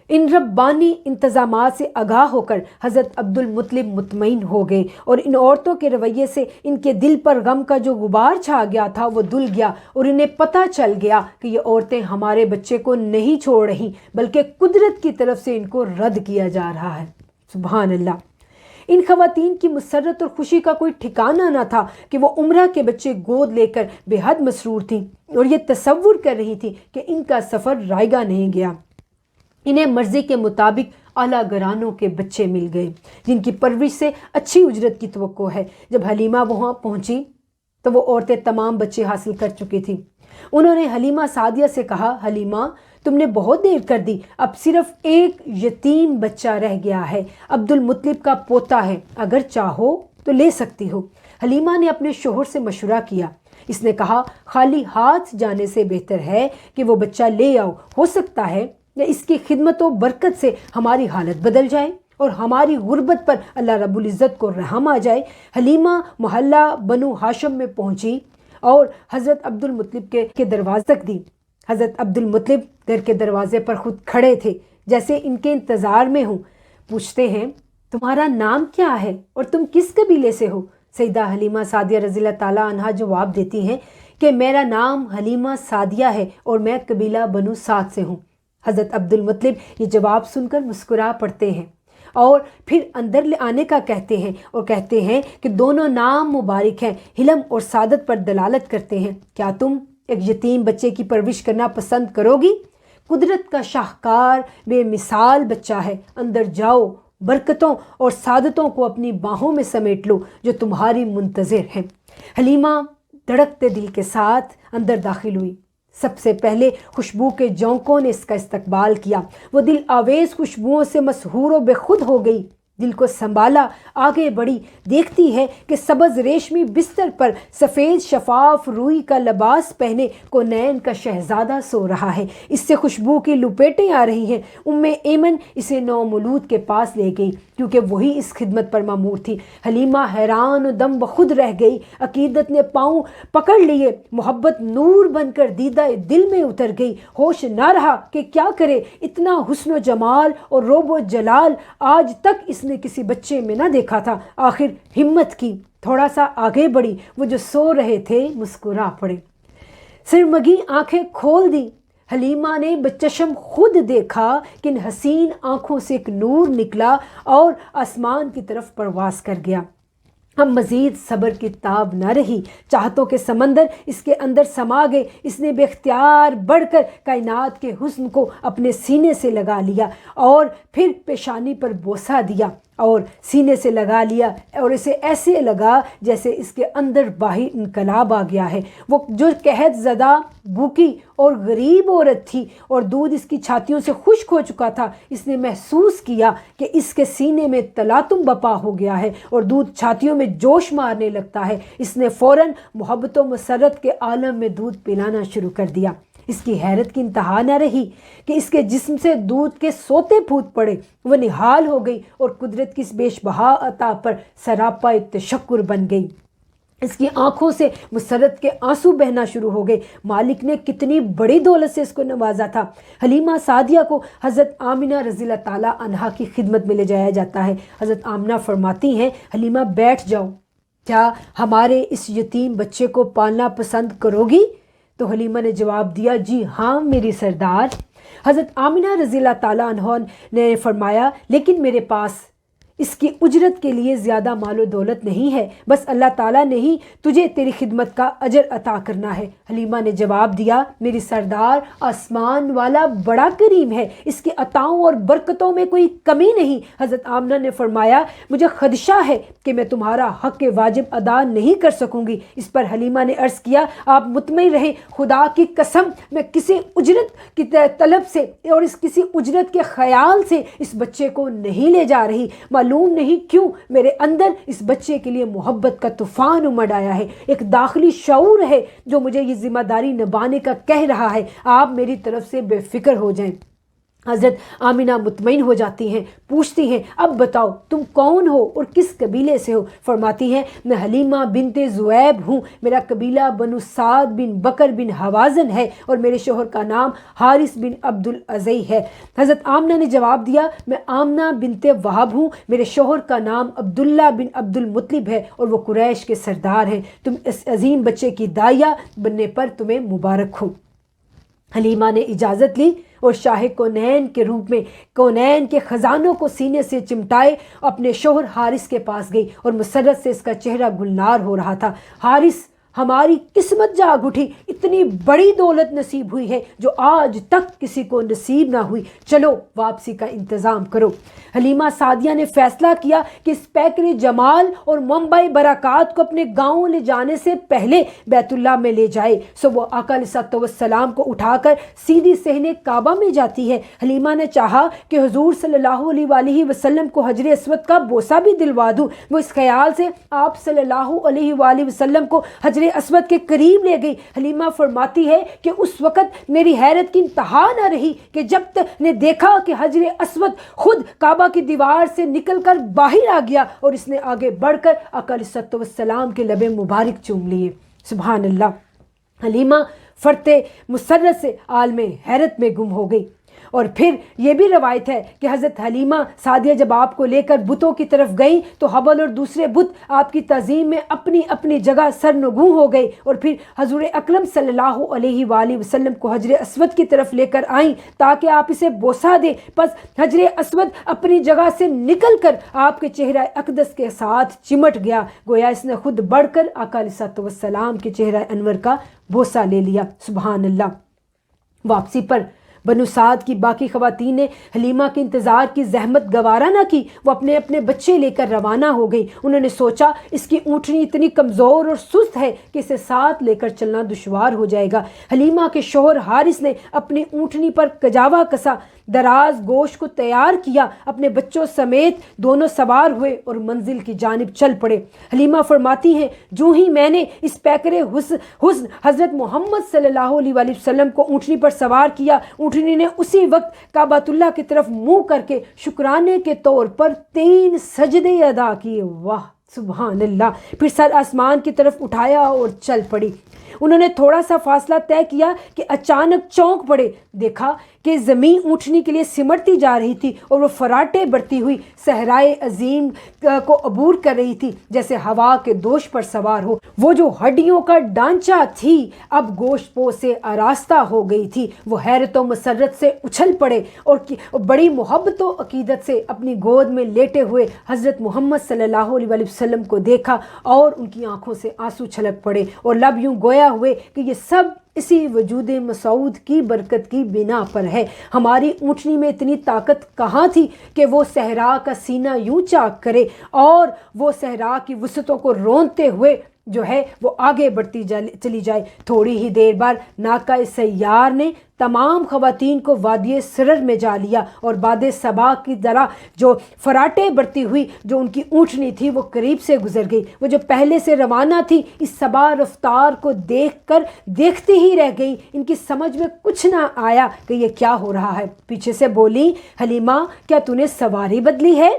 ان ربانی انتظامات سے آگاہ ہو کر حضرت عبد المطلب مطمئن ہو گئے اور ان عورتوں کے رویے سے ان کے دل پر غم کا جو غبار چھا گیا تھا وہ دھل گیا اور انہیں پتہ چل گیا کہ یہ عورتیں ہمارے بچے کو نہیں چھوڑ رہی بلکہ قدرت کی طرف سے ان کو رد کیا جا رہا ہے۔ سبحان اللہ۔ ان خواتین کی مسرت اور خوشی کا کوئی ٹھکانہ نہ تھا کہ وہ عمرہ کے بچے گود لے کر بے حد مسرور تھیں اور یہ تصور کر رہی تھی کہ ان کا سفر رائگاں نہیں گیا۔ انہیں مرضی کے مطابق اعلیٰ گھرانوں کے بچے مل گئے جن کی پرورش سے اچھی اجرت کی توقع ہے۔ جب حلیمہ وہاں پہنچی تو وہ عورتیں تمام بچے حاصل کر چکی تھیں۔ انہوں نے حلیمہ سعدیہ سے کہا، حلیمہ تم نے بہت دیر کر دی، اب صرف ایک یتیم بچہ رہ گیا ہے، عبد المطلب کا پوتا ہے، اگر چاہو تو لے سکتی ہو۔ حلیمہ نے اپنے شوہر سے مشورہ کیا۔ اس نے کہا، خالی ہاتھ جانے سے بہتر ہے کہ وہ بچہ لے آؤ، ہو سکتا ہے یا اس کی خدمت و برکت سے ہماری حالت بدل جائے اور ہماری غربت پر اللہ رب العزت کو رحم آ جائے۔ حلیمہ محلہ بنو ہاشم میں پہنچی اور حضرت عبد المطلب کے دروازے تک دی۔ حضرت عبد المطلب گھر کے دروازے پر خود کھڑے تھے جیسے ان کے انتظار میں ہوں۔ پوچھتے ہیں، تمہارا نام کیا ہے اور تم کس قبیلے سے ہو؟ سیدہ حلیمہ سعدیہ رضی اللہ تعالیٰ عنہا جواب دیتی ہیں کہ میرا نام حلیمہ سعدیہ ہے اور میں قبیلہ بنو سعد سے ہوں۔ حضرت عبد المطلب یہ جواب سن کر مسکرا پڑتے ہیں اور پھر اندر لے آنے کا کہتے ہیں اور کہتے ہیں کہ دونوں نام مبارک ہیں، حلم اور سعادت پر دلالت کرتے ہیں۔ کیا تم ایک یتیم بچے کی پرورش کرنا پسند کرو گی؟ قدرت کا شاہکار بے مثال بچہ ہے، اندر جاؤ، برکتوں اور سعادتوں کو اپنی باہوں میں سمیٹ لو جو تمہاری منتظر ہیں۔ حلیمہ دھڑکتے دل کے ساتھ اندر داخل ہوئی۔ سب سے پہلے خوشبو کے جونکوں نے اس کا استقبال کیا۔ وہ دل آویز خوشبوؤں سے مسحور و بے خود ہو گئی۔ دل کو سنبھالا، آگے بڑھی، دیکھتی ہے کہ سبز ریشمی بستر پر سفید شفاف روئی کا لباس پہنے کونین کا شہزادہ سو رہا ہے۔ اس سے خوشبو کی لپیٹیں آ رہی ہیں۔ ایمن اسے نومولود کے پاس لے گئی کیونکہ وہی اس خدمت پر مامور تھی۔ حلیمہ حیران و دم بخود رہ گئی۔ عقیدت نے پاؤں پکڑ لیے، محبت نور بن کر دیدہ دل میں اتر گئی۔ ہوش نہ رہا کہ کیا کرے، اتنا حسن و جمال اور روب و جلال آج تک اس نے کسی بچے میں نہ دیکھا تھا۔ آخر ہمت کی، تھوڑا سا آگے بڑھی، وہ جو سو رہے تھے مسکرا پڑے، سرمگی آنکھیں کھول دی۔ حلیمہ نے بچشم خود دیکھا کہ ان حسین آنکھوں سے ایک نور نکلا اور آسمان کی طرف پرواز کر گیا۔ اب مزید صبر کی تاب نہ رہی، چاہتوں کے سمندر اس کے اندر سما گئے۔ اس نے بے اختیار بڑھ کر کائنات کے حسن کو اپنے سینے سے لگا لیا اور پھر پیشانی پر بوسہ دیا اور سینے سے لگا لیا اور اسے ایسے لگا جیسے اس کے اندر باہر انقلاب آ گیا ہے۔ وہ جو قحط زدہ، بھوکی اور غریب عورت تھی اور دودھ اس کی چھاتیوں سے خشک ہو چکا تھا، اس نے محسوس کیا کہ اس کے سینے میں تلاطم بپا ہو گیا ہے اور دودھ چھاتیوں میں جوش مارنے لگتا ہے۔ اس نے فوراً محبت و مسرت کے عالم میں دودھ پلانا شروع کر دیا۔ اس کی حیرت کی انتہا نہ رہی کہ اس کے جسم سے دودھ کے سوتے پھوٹ پڑے۔ وہ نہال ہو گئی اور قدرت کی اس بیش بہا عطا پر سراپا تشکر بن گئی۔ اس کی آنکھوں سے مسرت کے آنسو بہنا شروع ہو گئے۔ مالک نے کتنی بڑی دولت سے اس کو نوازا تھا۔ حلیمہ سعدیہ کو حضرت آمنہ رضی اللہ تعالیٰ عنہا کی خدمت میں لے جایا جاتا ہے۔ حضرت آمنہ فرماتی ہیں، حلیمہ بیٹھ جاؤ، کیا ہمارے اس یتیم بچے کو پالنا پسند کرو گی؟ تو حلیمہ نے جواب دیا، جی ہاں میری سردار۔ حضرت آمنہ رضی اللہ تعالیٰ عنہ نے فرمایا، لیکن میرے پاس اس کی اجرت کے لیے زیادہ مال و دولت نہیں ہے، بس اللہ تعالیٰ نے ہی تجھے تیری خدمت کا اجر عطا کرنا ہے۔ حلیمہ نے جواب دیا، میری سردار آسمان والا بڑا کریم ہے، اس کی عطاؤں اور برکتوں میں کوئی کمی نہیں۔ حضرت آمنہ نے فرمایا، مجھے خدشہ ہے کہ میں تمہارا حق واجب ادا نہیں کر سکوں گی۔ اس پر حلیمہ نے عرض کیا، آپ مطمئن رہیں، خدا کی قسم میں کسی اجرت کی طلب سے اور کسی اجرت کے خیال سے اس بچے کو نہیں لے جا رہی۔ معلوم نہیں کیوں میرے اندر اس بچے کے لیے محبت کا طوفان امڈ آیا ہے، ایک داخلی شعور ہے جو مجھے یہ ذمہ داری نبھانے کا کہہ رہا ہے۔ آپ میری طرف سے بے فکر ہو جائیں۔ حضرت آمنہ مطمئن ہو جاتی ہیں، پوچھتی ہیں، اب بتاؤ تم کون ہو اور کس قبیلے سے ہو؟ فرماتی ہیں، میں حلیمہ بنت زویب ہوں، میرا قبیلہ بنو سعد بن بکر بن حوازن ہے اور میرے شوہر کا نام حارث بن عبد العزی ہے۔ حضرت آمنہ نے جواب دیا، میں آمنہ بنت وہب ہوں، میرے شوہر کا نام عبداللہ بن عبد المطلب ہے اور وہ قریش کے سردار ہیں۔ تم اس عظیم بچے کی داعیہ بننے پر تمہیں مبارک ہو۔ حلیمہ نے اجازت لی اور شاہ کونین کے روپ میں کونین کے خزانوں کو سینے سے چمٹائے اپنے شوہر حارث کے پاس گئی اور مسرت سے اس کا چہرہ گلنار ہو رہا تھا. حارث، ہماری قسمت جاگ اٹھی، اتنی بڑی دولت نصیب ہوئی ہے جو آج تک کسی کو نصیب نہ ہوئی، چلو واپسی کا انتظام کرو. حلیمہ سعدیہ نے فیصلہ کیا کہ اس پیکر جمال اور منبع برکات کو اپنے گاؤں لے جانے سے پہلے بیت اللہ میں لے جائے. سو وہ آقا علیہ الصلوۃ والسلام کو اٹھا کر سیدھی صحن کعبہ میں جاتی ہے. حلیمہ نے چاہا کہ حضور صلی اللہ علیہ وآلہ وسلم کو حجر اسود کا بوسہ بھی دلوا دوں. وہ اس خیال سے آپ صلی اللہ علیہ وآلہ وسلم کو حجر اسود کے قریب لے گئی. حلیمہ فرماتی ہے کہ اس وقت میری حیرت کی انتہا نہ رہی کہ جب تک نے دیکھا کہ حجر اسود خود کعبہ کی دیوار سے نکل کر باہر آ گیا اور اس نے آگے بڑھ کر آقا علیہ الصلوۃ والسلام کے لب مبارک چوم لیے. سبحان اللہ. حلیمہ فرتے مسرت سے عالم حیرت میں گم ہو گئی. اور پھر یہ بھی روایت ہے کہ حضرت حلیمہ سعدیہ جب آپ کو لے کر بتوں کی طرف گئیں تو حبل اور دوسرے بت آپ کی تعظیم میں اپنی اپنی جگہ سرنگوں ہو گئے اور پھر حضور اکرم صلی اللہ علیہ وآلہ وسلم کو حجر اسود کی طرف لے کر آئیں تاکہ آپ اسے بوسہ دیں. پس حجر اسود اپنی جگہ سے نکل کر آپ کے چہرہ اقدس کے ساتھ چمٹ گیا، گویا اس نے خود بڑھ کر آقا علیہ الصلوۃ والسلام کے چہرہ انور کا بوسہ لے لیا. سبحان اللہ. واپسی پر بنو سعد کی باقی خواتین نے حلیمہ کے انتظار کی زحمت گوارا نہ کی. وہ اپنے اپنے بچے لے کر روانہ ہو گئی. انہوں نے سوچا اس کی اونٹنی اتنی کمزور اور سست ہے کہ اسے ساتھ لے کر چلنا دشوار ہو جائے گا. حلیمہ کے شوہر حارث نے اپنی اونٹنی پر کجاوا کسا، دراز گوشت کو تیار کیا، اپنے بچوں سمیت دونوں سوار ہوئے اور منزل کی جانب چل پڑے. حلیمہ فرماتی ہیں جو ہی میں نے اس پیکر حسن حضرت محمد صلی اللہ علیہ وآلہ وسلم کو اونٹنی پر سوار کیا، اونٹنی نے اسی وقت کعبۃ اللہ کی طرف منہ کر کے شکرانے کے طور پر 3 سجدے ادا کیے. واہ سبحان اللہ. پھر سر آسمان کی طرف اٹھایا اور چل پڑی. انہوں نے تھوڑا سا فاصلہ طے کیا کہ اچانک چونک پڑے. دیکھا کہ زمین اونٹنی کے لیے سمٹتی جا رہی تھی اور وہ فراٹے بڑھتی ہوئی صحرائے عظیم کو عبور کر رہی تھی جیسے ہوا کے دوش پر سوار ہو. وہ جو ہڈیوں کا ڈھانچہ تھی اب گوشت پوش سے آراستہ ہو گئی تھی. وہ حیرت و مسرت سے اچھل پڑے اور بڑی محبت و عقیدت سے اپنی گود میں لیٹے ہوئے حضرت محمد صلی اللہ علیہ وآلہ وسلم کو دیکھا اور ان کی آنکھوں سے آنسو چھلک پڑے اور لب یوں گویا ہوئے کہ یہ سب اسی وجود مسعود کی برکت کی بنا پر ہے. ہماری اونٹنی میں اتنی طاقت کہاں تھی کہ وہ صحرا کا سینہ یوں چاک کرے اور وہ صحرا کی وسعتوں کو رونتے ہوئے جو ہے وہ آگے بڑھتی چلی جائے. تھوڑی ہی دیر بعد ناقہ سیار نے تمام خواتین کو وادی سرر میں جا لیا اور باد صبا کی طرح جو فراٹے بڑھتی ہوئی جو ان کی اونٹنی تھی وہ قریب سے گزر گئی. وہ جو پہلے سے روانہ تھی اس صبا رفتار کو دیکھ کر دیکھتی ہی رہ گئی. ان کی سمجھ میں کچھ نہ آیا کہ یہ کیا ہو رہا ہے. پیچھے سے بولی حلیمہ کیا تو نے سواری بدلی ہے؟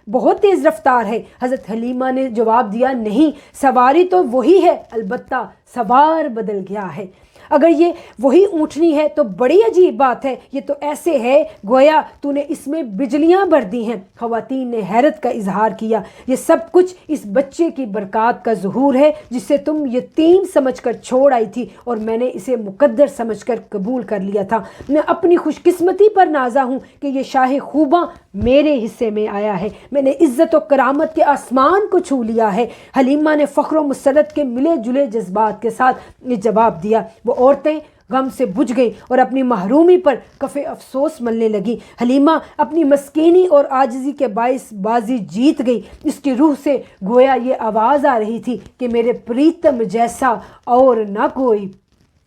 بہت تیز رفتار ہے. حضرت حلیمہ نے جواب دیا نہیں، سواری تو وہی ہے، البتہ سوار بدل گیا ہے. اگر یہ وہی اونٹنی ہے تو بڑی عجیب بات ہے. یہ تو ایسے ہے گویا تو نے اس میں بجلیاں بھر دی ہیں. خواتین نے حیرت کا اظہار کیا. یہ سب کچھ اس بچے کی برکات کا ظہور ہے جسے تم یتیم سمجھ کر چھوڑ آئی تھی اور میں نے اسے مقدر سمجھ کر قبول کر لیا تھا. میں اپنی خوش قسمتی پر نازا ہوں کہ یہ شاہ خوباں میرے حصے میں آیا ہے. میں نے عزت و کرامت کے آسمان کو چھو لیا ہے. حلیمہ نے فخر و مسرت کے ملے جلے جذبات کے ساتھ یہ جواب دیا. وہ عورتیں غم سے بجھ گئی اور اپنی محرومی پر کف افسوس ملنے لگی. حلیمہ اپنی مسکینی اور عاجزی کے باعث بازی جیت گئی. اس کی روح سے گویا یہ آواز آ رہی تھی کہ میرے پریتم جیسا اور نہ کوئی.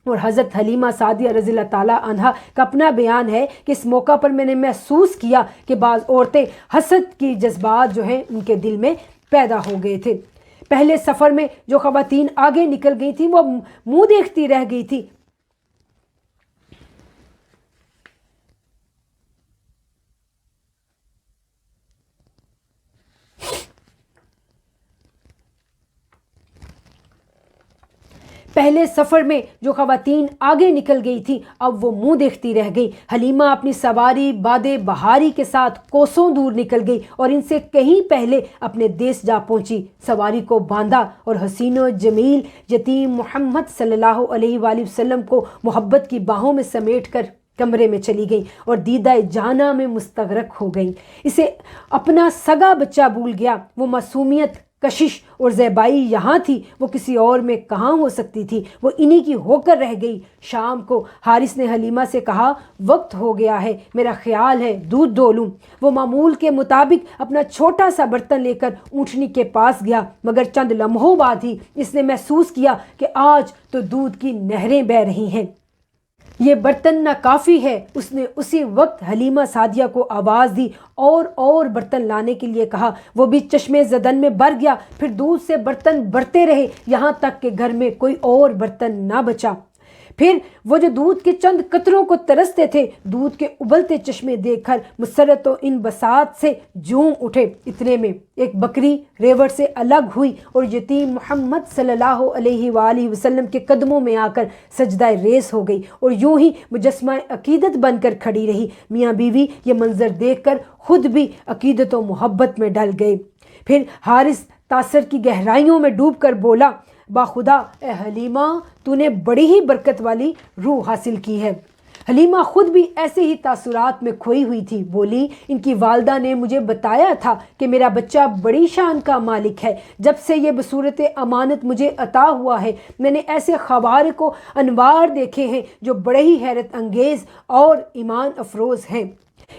اور حضرت حلیمہ سعدیہ رضی اللہ تعالیٰ عنہا کا اپنا بیان ہے کہ اس موقع پر میں نے محسوس کیا کہ بعض عورتیں حسد کی جذبات جو ہیں ان کے دل میں پیدا ہو گئے تھے. پہلے سفر میں جو خواتین آگے نکل گئی تھیں وہ منہ دیکھتی رہ گئی تھی. پہلے سفر میں جو خواتین آگے نکل گئی تھیں اب وہ منہ دیکھتی رہ گئی۔ حلیمہ اپنی سواری باد بہاری کے ساتھ کوسوں دور نکل گئی اور ان سے کہیں پہلے اپنے دیس جا پہنچی۔ سواری کو باندھا اور حسین و جمیل یتیم محمد صلی اللہ علیہ وآلہ وسلم کو محبت کی باہوں میں سمیٹ کر کمرے میں چلی گئی اور دیدہ جانا میں مستغرق ہو گئی۔ اسے اپنا سگا بچہ بھول گیا۔ وہ معصومیت، کشش اور زیبائی یہاں تھی، وہ کسی اور میں کہاں ہو سکتی تھی؟ وہ انہی کی ہو کر رہ گئی۔ شام کو حارث نے حلیمہ سے کہا وقت ہو گیا ہے، میرا خیال ہے دودھ ڈولوں۔ وہ معمول کے مطابق اپنا چھوٹا سا برتن لے کر اونٹنی کے پاس گیا، مگر چند لمحوں بعد ہی اس نے محسوس کیا کہ آج تو دودھ کی نہریں بہہ رہی ہیں، یہ برتن ناکافی ہے۔ اس نے اسی وقت حلیمہ سعدیہ کو آواز دی اور برتن لانے کے لیے کہا۔ وہ بھی چشمے زدن میں بھر گیا، پھر دودھ سے برتن بھرتے رہے یہاں تک کہ گھر میں کوئی اور برتن نہ بچا۔ پھر وہ جو دودھ کے چند قطروں کو ترستے تھے، دودھ کے ابلتے چشمے دیکھ کر مسرت و ان بساط سے جھوم اٹھے۔ اتنے میں ایک بکری ریوڑ سے الگ ہوئی اور یتیم محمد صلی اللہ علیہ وآلہ وسلم کے قدموں میں آ کر سجدہ ریز ہو گئی اور یوں ہی مجسمہ عقیدت بن کر کھڑی رہی۔ میاں بیوی یہ منظر دیکھ کر خود بھی عقیدت و محبت میں ڈل گئے۔ پھر حارث تاثر کی گہرائیوں میں ڈوب کر بولا، با خدا اے حلیمہ، تو نے بڑی ہی برکت والی روح حاصل کی ہے۔ حلیمہ خود بھی ایسے ہی تاثرات میں کھوئی ہوئی تھی۔ بولی، ان کی والدہ نے مجھے بتایا تھا کہ میرا بچہ بڑی شان کا مالک ہے۔ جب سے یہ بصورت امانت مجھے عطا ہوا ہے، میں نے ایسے خوارق و انوار دیکھے ہیں جو بڑے ہی حیرت انگیز اور ایمان افروز ہیں۔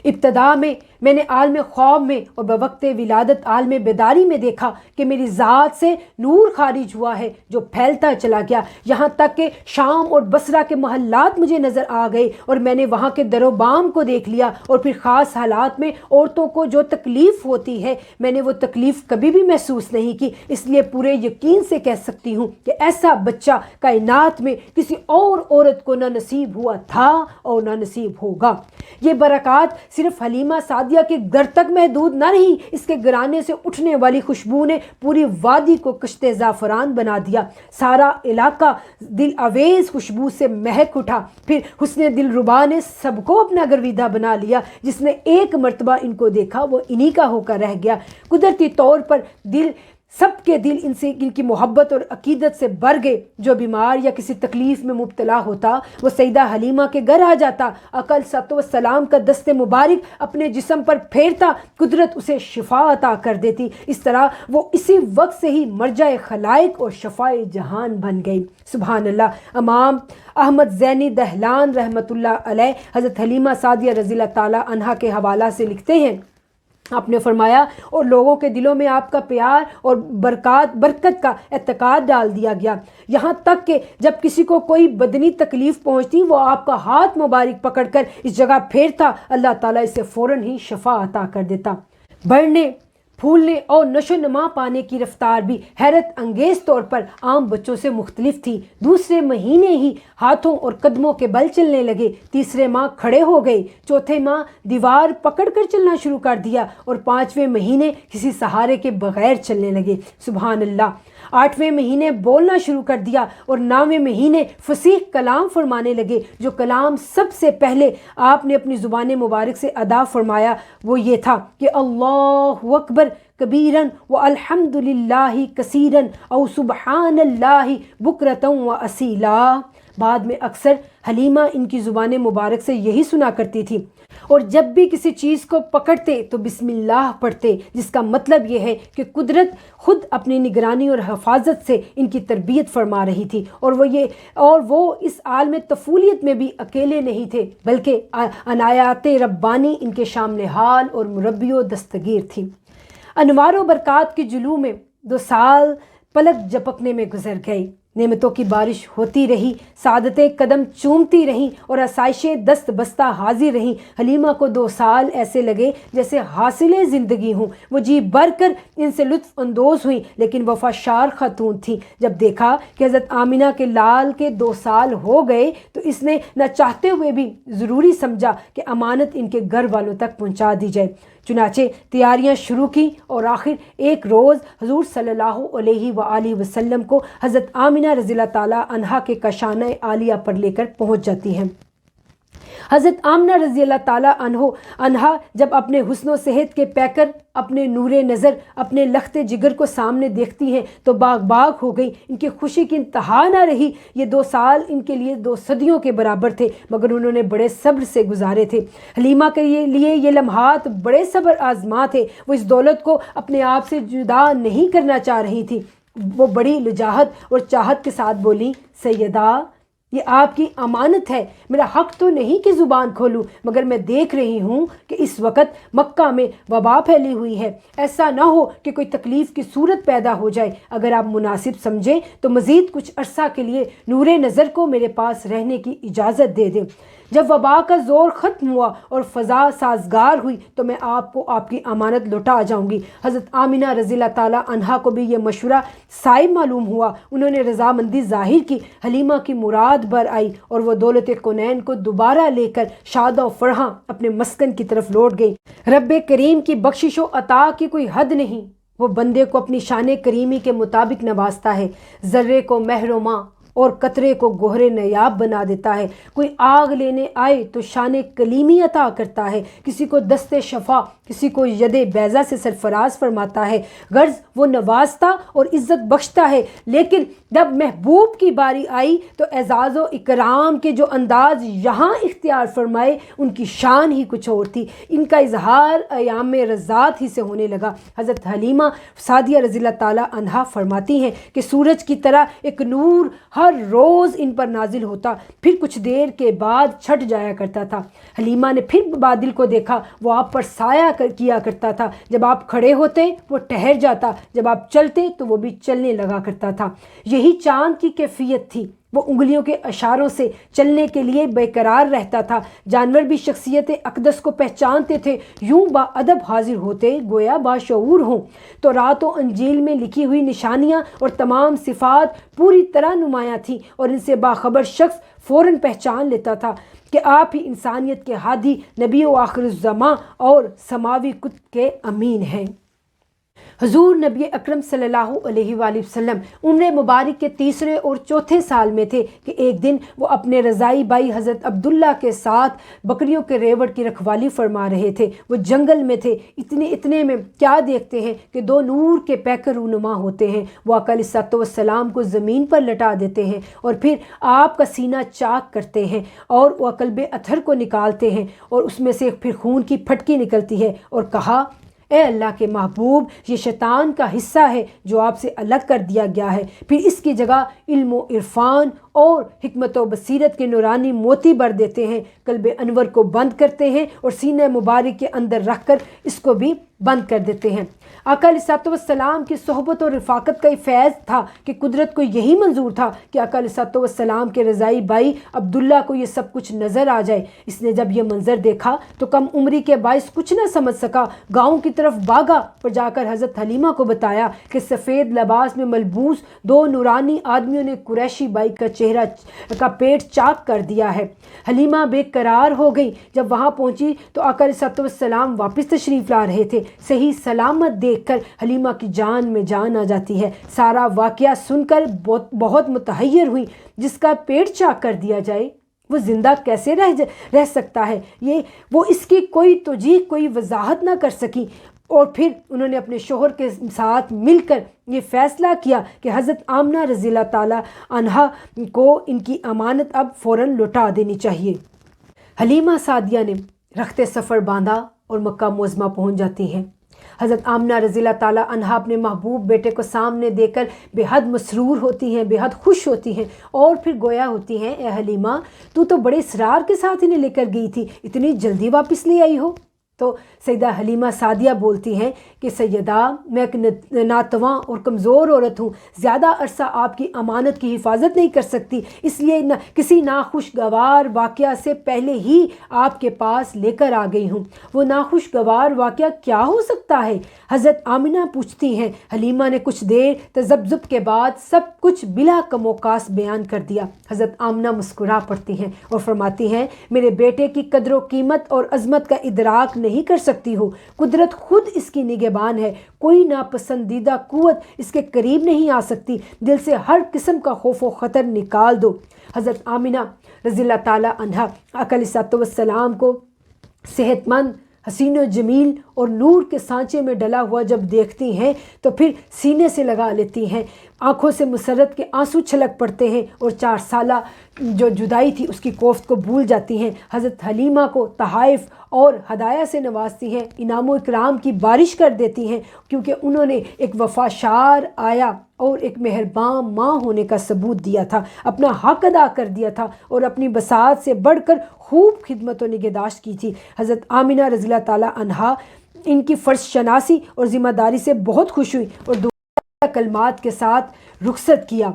ابتدا میں نے عالم خواب میں اور بوقت ولادت عالم بیداری میں دیکھا کہ میری ذات سے نور خارج ہوا ہے جو پھیلتا چلا گیا، یہاں تک کہ شام اور بصرہ کے محلات مجھے نظر آ گئے اور میں نے وہاں کے در و بام کو دیکھ لیا، اور پھر خاص حالات میں عورتوں کو جو تکلیف ہوتی ہے میں نے وہ تکلیف کبھی بھی محسوس نہیں کی۔ اس لیے پورے یقین سے کہہ سکتی ہوں کہ ایسا بچہ کائنات میں کسی اور عورت کو نہ نصیب ہوا تھا اور نہ نصیب ہوگا۔ یہ برکات صرف حلیمہ سعدیہ کے گھر تک محدود نہ رہی، اس کے گھرانے سے اٹھنے والی خوشبو نے پوری وادی کو کشت زعفران بنا دیا۔ سارا علاقہ دل آویز خوشبو سے مہک اٹھا۔ پھر حسن دل ربا نے سب کو اپنا گرویدہ بنا لیا۔ جس نے ایک مرتبہ ان کو دیکھا وہ انہی کا ہو کر رہ گیا۔ قدرتی طور پر سب کے دل ان کی محبت اور عقیدت سے بھر گئے۔ جو بیمار یا کسی تکلیف میں مبتلا ہوتا وہ سیدہ حلیمہ کے گھر آ جاتا، آقا علیہ الصلوۃ والسلام کا دست مبارک اپنے جسم پر پھیرتا، قدرت اسے شفا عطا کر دیتی۔ اس طرح وہ اسی وقت سے ہی مرجع خلائق اور شفائے جہان بن گئی۔ سبحان اللہ۔ امام احمد زینی دہلان رحمۃ اللہ علیہ حضرت حلیمہ سعدیہ رضی اللہ تعالیٰ عنہا کے حوالہ سے لکھتے ہیں، آپ نے فرمایا اور لوگوں کے دلوں میں آپ کا پیار اور برکت کا اعتقاد ڈال دیا گیا، یہاں تک کہ جب کسی کو کوئی بدنی تکلیف پہنچتی وہ آپ کا ہاتھ مبارک پکڑ کر اس جگہ پھیرتا، اللہ تعالیٰ اسے فوراً ہی شفا عطا کر دیتا۔ بڑھنے، پھولنے اور نشو نما پانے کی رفتار بھی حیرت انگیز طور پر عام بچوں سے مختلف تھی۔ دوسرے مہینے ہی ہاتھوں اور قدموں کے بل چلنے لگے، تیسرے ماہ کھڑے ہو گئے، چوتھے ماہ دیوار پکڑ کر چلنا شروع کر دیا اور پانچویں مہینے کسی سہارے کے بغیر چلنے لگے۔ سبحان اللہ۔ آٹھویں مہینے بولنا شروع کر دیا اور نویں مہینے فصیح کلام فرمانے لگے۔ جو کلام سب سے پہلے آپ نے اپنی زبان مبارک سے ادا فرمایا وہ یہ تھا کہ اللہ اکبر کبیرن و الحمد للہ کثیرن او سبحان اللہ بکرۃ و اصیلا۔ بعد میں اکثر حلیمہ ان کی زبان مبارک سے یہی سنا کرتی تھی، اور جب بھی کسی چیز کو پکڑتے تو بسم اللہ پڑھتے، جس کا مطلب یہ ہے کہ قدرت خود اپنی نگرانی اور حفاظت سے ان کی تربیت فرما رہی تھی، اور وہ اس عالم طفولیت میں بھی اکیلے نہیں تھے بلکہ عنایات ربانی ان کے شامل حال اور مربی و دستگیر تھی۔ انوار و برکات کے جلوہ میں 2 سال پلک جھپکنے میں گزر گئے۔ نعمتوں کی بارش ہوتی رہی، سعادتیں قدم چومتی رہیں اور آسائشیں دست بستہ حاضر رہیں۔ حلیمہ کو 2 سال ایسے لگے جیسے حاصل زندگی ہوں۔ وہ جی بھر کر ان سے لطف اندوز ہوئیں، لیکن وفاشار خاتون تھیں۔ جب دیکھا کہ حضرت آمنہ کے لال کے 2 سال ہو گئے تو اس نے نہ چاہتے ہوئے بھی ضروری سمجھا کہ امانت ان کے گھر والوں تک پہنچا دی جائے۔ چنانچہ تیاریاں شروع کی اور آخر ایک روز حضور صلی اللہ علیہ وآلہ وسلم کو حضرت آمنہ رضی اللہ تعالیٰ عنہا کے کاشانہ عالیہ پر لے کر پہنچ جاتی ہیں۔ حضرت آمنہ رضی اللہ تعالیٰ عنہا جب اپنے حسن و صحت کے پیکر، اپنے نور نظر، اپنے لخت جگر کو سامنے دیکھتی ہیں تو باغ ہو گئی۔ ان کی خوشی کی انتہا نہ رہی۔ یہ 2 سال ان کے لیے 2 صدیوں کے برابر تھے، مگر انہوں نے بڑے صبر سے گزارے تھے۔ حلیمہ کے لیے یہ لمحات بڑے صبر آزما تھے۔ وہ اس دولت کو اپنے آپ سے جدا نہیں کرنا چاہ رہی تھی۔ وہ بڑی لجاجت اور چاہت کے ساتھ بولی، سیدہ، یہ آپ کی امانت ہے، میرا حق تو نہیں کہ زبان کھولوں، مگر میں دیکھ رہی ہوں کہ اس وقت مکہ میں وبا پھیلی ہوئی ہے۔ ایسا نہ ہو کہ کوئی تکلیف کی صورت پیدا ہو جائے۔ اگر آپ مناسب سمجھیں تو مزید کچھ عرصہ کے لیے نور نظر کو میرے پاس رہنے کی اجازت دے دیں۔ جب وبا کا زور ختم ہوا اور فضا سازگار ہوئی تو میں آپ کو آپ کی امانت لوٹا جاؤں گی۔ حضرت آمنہ رضی اللہ تعالیٰ عنہا کو بھی یہ مشورہ صائب معلوم ہوا۔ انہوں نے رضامندی ظاہر کی۔ حلیمہ کی مراد بر آئی اور وہ دولت کونین کو دوبارہ لے کر شادہ و فرحاں اپنے مسکن کی طرف لوٹ گئی۔ رب کریم کی بخشش و عطا کی کوئی حد نہیں۔ وہ بندے کو اپنی شان کریمی کے مطابق نوازتا ہے۔ ذرے کو مہرماں اور قطرے کو گوہر نیاب بنا دیتا ہے۔ کوئی آگ لینے آئے تو شان کلیمی عطا کرتا ہے، کسی کو دست شفا، کسی کو ید بیضہ سے سرفراز فرماتا ہے۔ غرض وہ نوازتا اور عزت بخشتا ہے، لیکن جب محبوب کی باری آئی تو اعزاز و اکرام کے جو انداز یہاں اختیار فرمائے ان کی شان ہی کچھ اور تھی۔ ان کا اظہار ایام رضات ہی سے ہونے لگا۔ حضرت حلیمہ سعدیہ رضی اللہ تعالیٰ عنہا فرماتی ہیں کہ سورج کی طرح ایک نور ہر روز ان پر نازل ہوتا، پھر کچھ دیر کے بعد چھٹ جایا کرتا تھا۔ حلیمہ نے پھر بادل کو دیکھا، وہ آپ پر سایہ کیا کرتا تھا۔ جب آپ کھڑے ہوتے وہ ٹھہر جاتا، جب آپ چلتے تو وہ بھی چلنے لگا کرتا تھا۔ یہی چاند کی کیفیت تھی، وہ انگلیوں کے اشاروں سے چلنے کے لیے بے قرار رہتا تھا۔ جانور بھی شخصیت اقدس کو پہچانتے تھے، یوں با ادب حاضر ہوتے گویا باشعور ہوں۔ تو رات و انجیل میں لکھی ہوئی نشانیاں اور تمام صفات پوری طرح نمایاں تھیں اور ان سے باخبر شخص فوراً پہچان لیتا تا کہ آپ ہی انسانیت کے ہادی، نبی و آخر الزماں اور سماوی کتب کے امین ہیں۔ حضور نبی اکرم صلی اللہ علیہ وآلہ وسلم عمر مبارک کے 3 اور 4 سال میں تھے کہ ایک دن وہ اپنے رضائی بھائی حضرت عبداللہ کے ساتھ بکریوں کے ریوڑ کی رکھوالی فرما رہے تھے۔ وہ جنگل میں تھے۔ اتنے میں کیا دیکھتے ہیں کہ 2 نور کے پیکر رونما ہوتے ہیں۔ وہ آقا علیہ الصلوۃ والسلام کو زمین پر لٹا دیتے ہیں اور پھر آپ کا سینہ چاک کرتے ہیں اور وہ قلب اطہر کو نکالتے ہیں اور اس میں سے پھر خون کی پھٹکی نکلتی ہے اور کہا، اے اللہ کے محبوب، یہ شیطان کا حصہ ہے جو آپ سے الگ کر دیا گیا ہے۔ پھر اس کی جگہ علم و عرفان اور حکمت و بصیرت کے نورانی موتی بھر دیتے ہیں، قلب انور کو بند کرتے ہیں اور سینہ مبارک کے اندر رکھ کر اس کو بھی بند کر دیتے ہیں۔ آقا علیہ الصلوۃ والسلام کی صحبت اور رفاقت کا یہ فیض تھا کہ قدرت کو یہی منظور تھا کہ آقا علیہ الصلوۃ والسلام کے رضائی بھائی عبداللہ کو یہ سب کچھ نظر آ جائے۔ اس نے جب یہ منظر دیکھا تو کم عمری کے باعث کچھ نہ سمجھ سکا، گاؤں کی طرف بھاگا اور جا کر حضرت حلیمہ کو بتایا کہ سفید لباس میں ملبوس 2 نورانی آدمیوں نے قریشی بھائی کا چہرہ کا پیٹ چاک کر دیا ہے۔ حلیمہ بے قرار ہو گئی۔ جب وہاں پہنچی تو آقا علیہ الصلوۃ والسلام واپس تشریف لا رہے تھے۔ صحیح سلامت دیکھ کر حلیمہ کی جان میں جان آ جاتی ہے۔ سارا واقعہ سن کر بہت متحیر ہوئی۔ جس کا پیٹ چاک کر دیا جائے وہ زندہ کیسے رہ سکتا ہے؟ وہ اس کی کوئی توجیہ، کوئی وضاحت نہ کر سکی۔ اور پھر انہوں نے اپنے شوہر کے ساتھ مل کر یہ فیصلہ کیا کہ حضرت آمنہ رضی اللہ تعالیٰ عنہا کو ان کی امانت اب فوراً لوٹا دینی چاہیے۔ حلیمہ سعدیہ نے رخت سفر باندھا اور مکہ معظمہ پہنچ جاتی ہیں۔ حضرت آمنہ رضی اللہ تعالیٰ عنہا اپنے محبوب بیٹے کو سامنے دیکھ کر بے حد مسرور ہوتی ہیں، بے حد خوش ہوتی ہیں اور پھر گویا ہوتی ہیں، اے حلیمہ، تو بڑے اصرار کے ساتھ انہیں لے کر گئی تھی، اتنی جلدی واپس لے آئی ہو؟ تو سیدہ حلیمہ سعدیہ بولتی ہیں کہ سیدہ، میں ایک ناتواں اور کمزور عورت ہوں، زیادہ عرصہ آپ کی امانت کی حفاظت نہیں کر سکتی، اس لیے کسی ناخوشگوار واقعہ سے پہلے ہی آپ کے پاس لے کر آ گئی ہوں۔ وہ ناخوشگوار واقعہ کیا ہو سکتا ہے؟ حضرت آمنہ پوچھتی ہیں۔ حلیمہ نے کچھ دیر تذبذب کے بعد سب کچھ بلا کم و کاس بیان کر دیا۔ حضرت آمنہ مسکرا پڑتی ہیں اور فرماتی ہیں، میرے بیٹے کی قدر و قیمت اور عظمت کا ادراک نہیں نہیں کر سکتی ہو. قدرت خود اس کی نگہبان ہے. کوئی ناپسندیدہ قوت اس کے قریب نہیں آ سکتی. دل سے ہر قسم کا خوف و خطر نکال دو. حضرت آمنہ رضی اللہ تعالیٰ عنہا آقا علیہ الصلوۃ والسلام کو صحت مند، حسین و جمیل اور نور کے سانچے میں ڈلا ہوا جب دیکھتی ہیں تو پھر سینے سے لگا لیتی ہیں. آنکھوں سے مسرت کے آنسو چھلک پڑتے ہیں اور 4 سالہ جو جدائی تھی اس کی کوفت کو بھول جاتی ہیں. حضرت حلیمہ کو تحائف اور ہدایہ سے نوازتی ہیں، انعام و اکرام کی بارش کر دیتی ہیں، کیونکہ انہوں نے ایک وفاشار آیا اور ایک مہربان ماں ہونے کا ثبوت دیا تھا، اپنا حق ادا کر دیا تھا اور اپنی بساط سے بڑھ کر خوب خدمت و نگہداشت کی تھی. حضرت آمنہ رضی اللہ تعالیٰ عنہا ان کی فرض شناسی اور ذمہ داری سے بہت خوش ہوئی اور کلمات کے ساتھ رخصت کیا.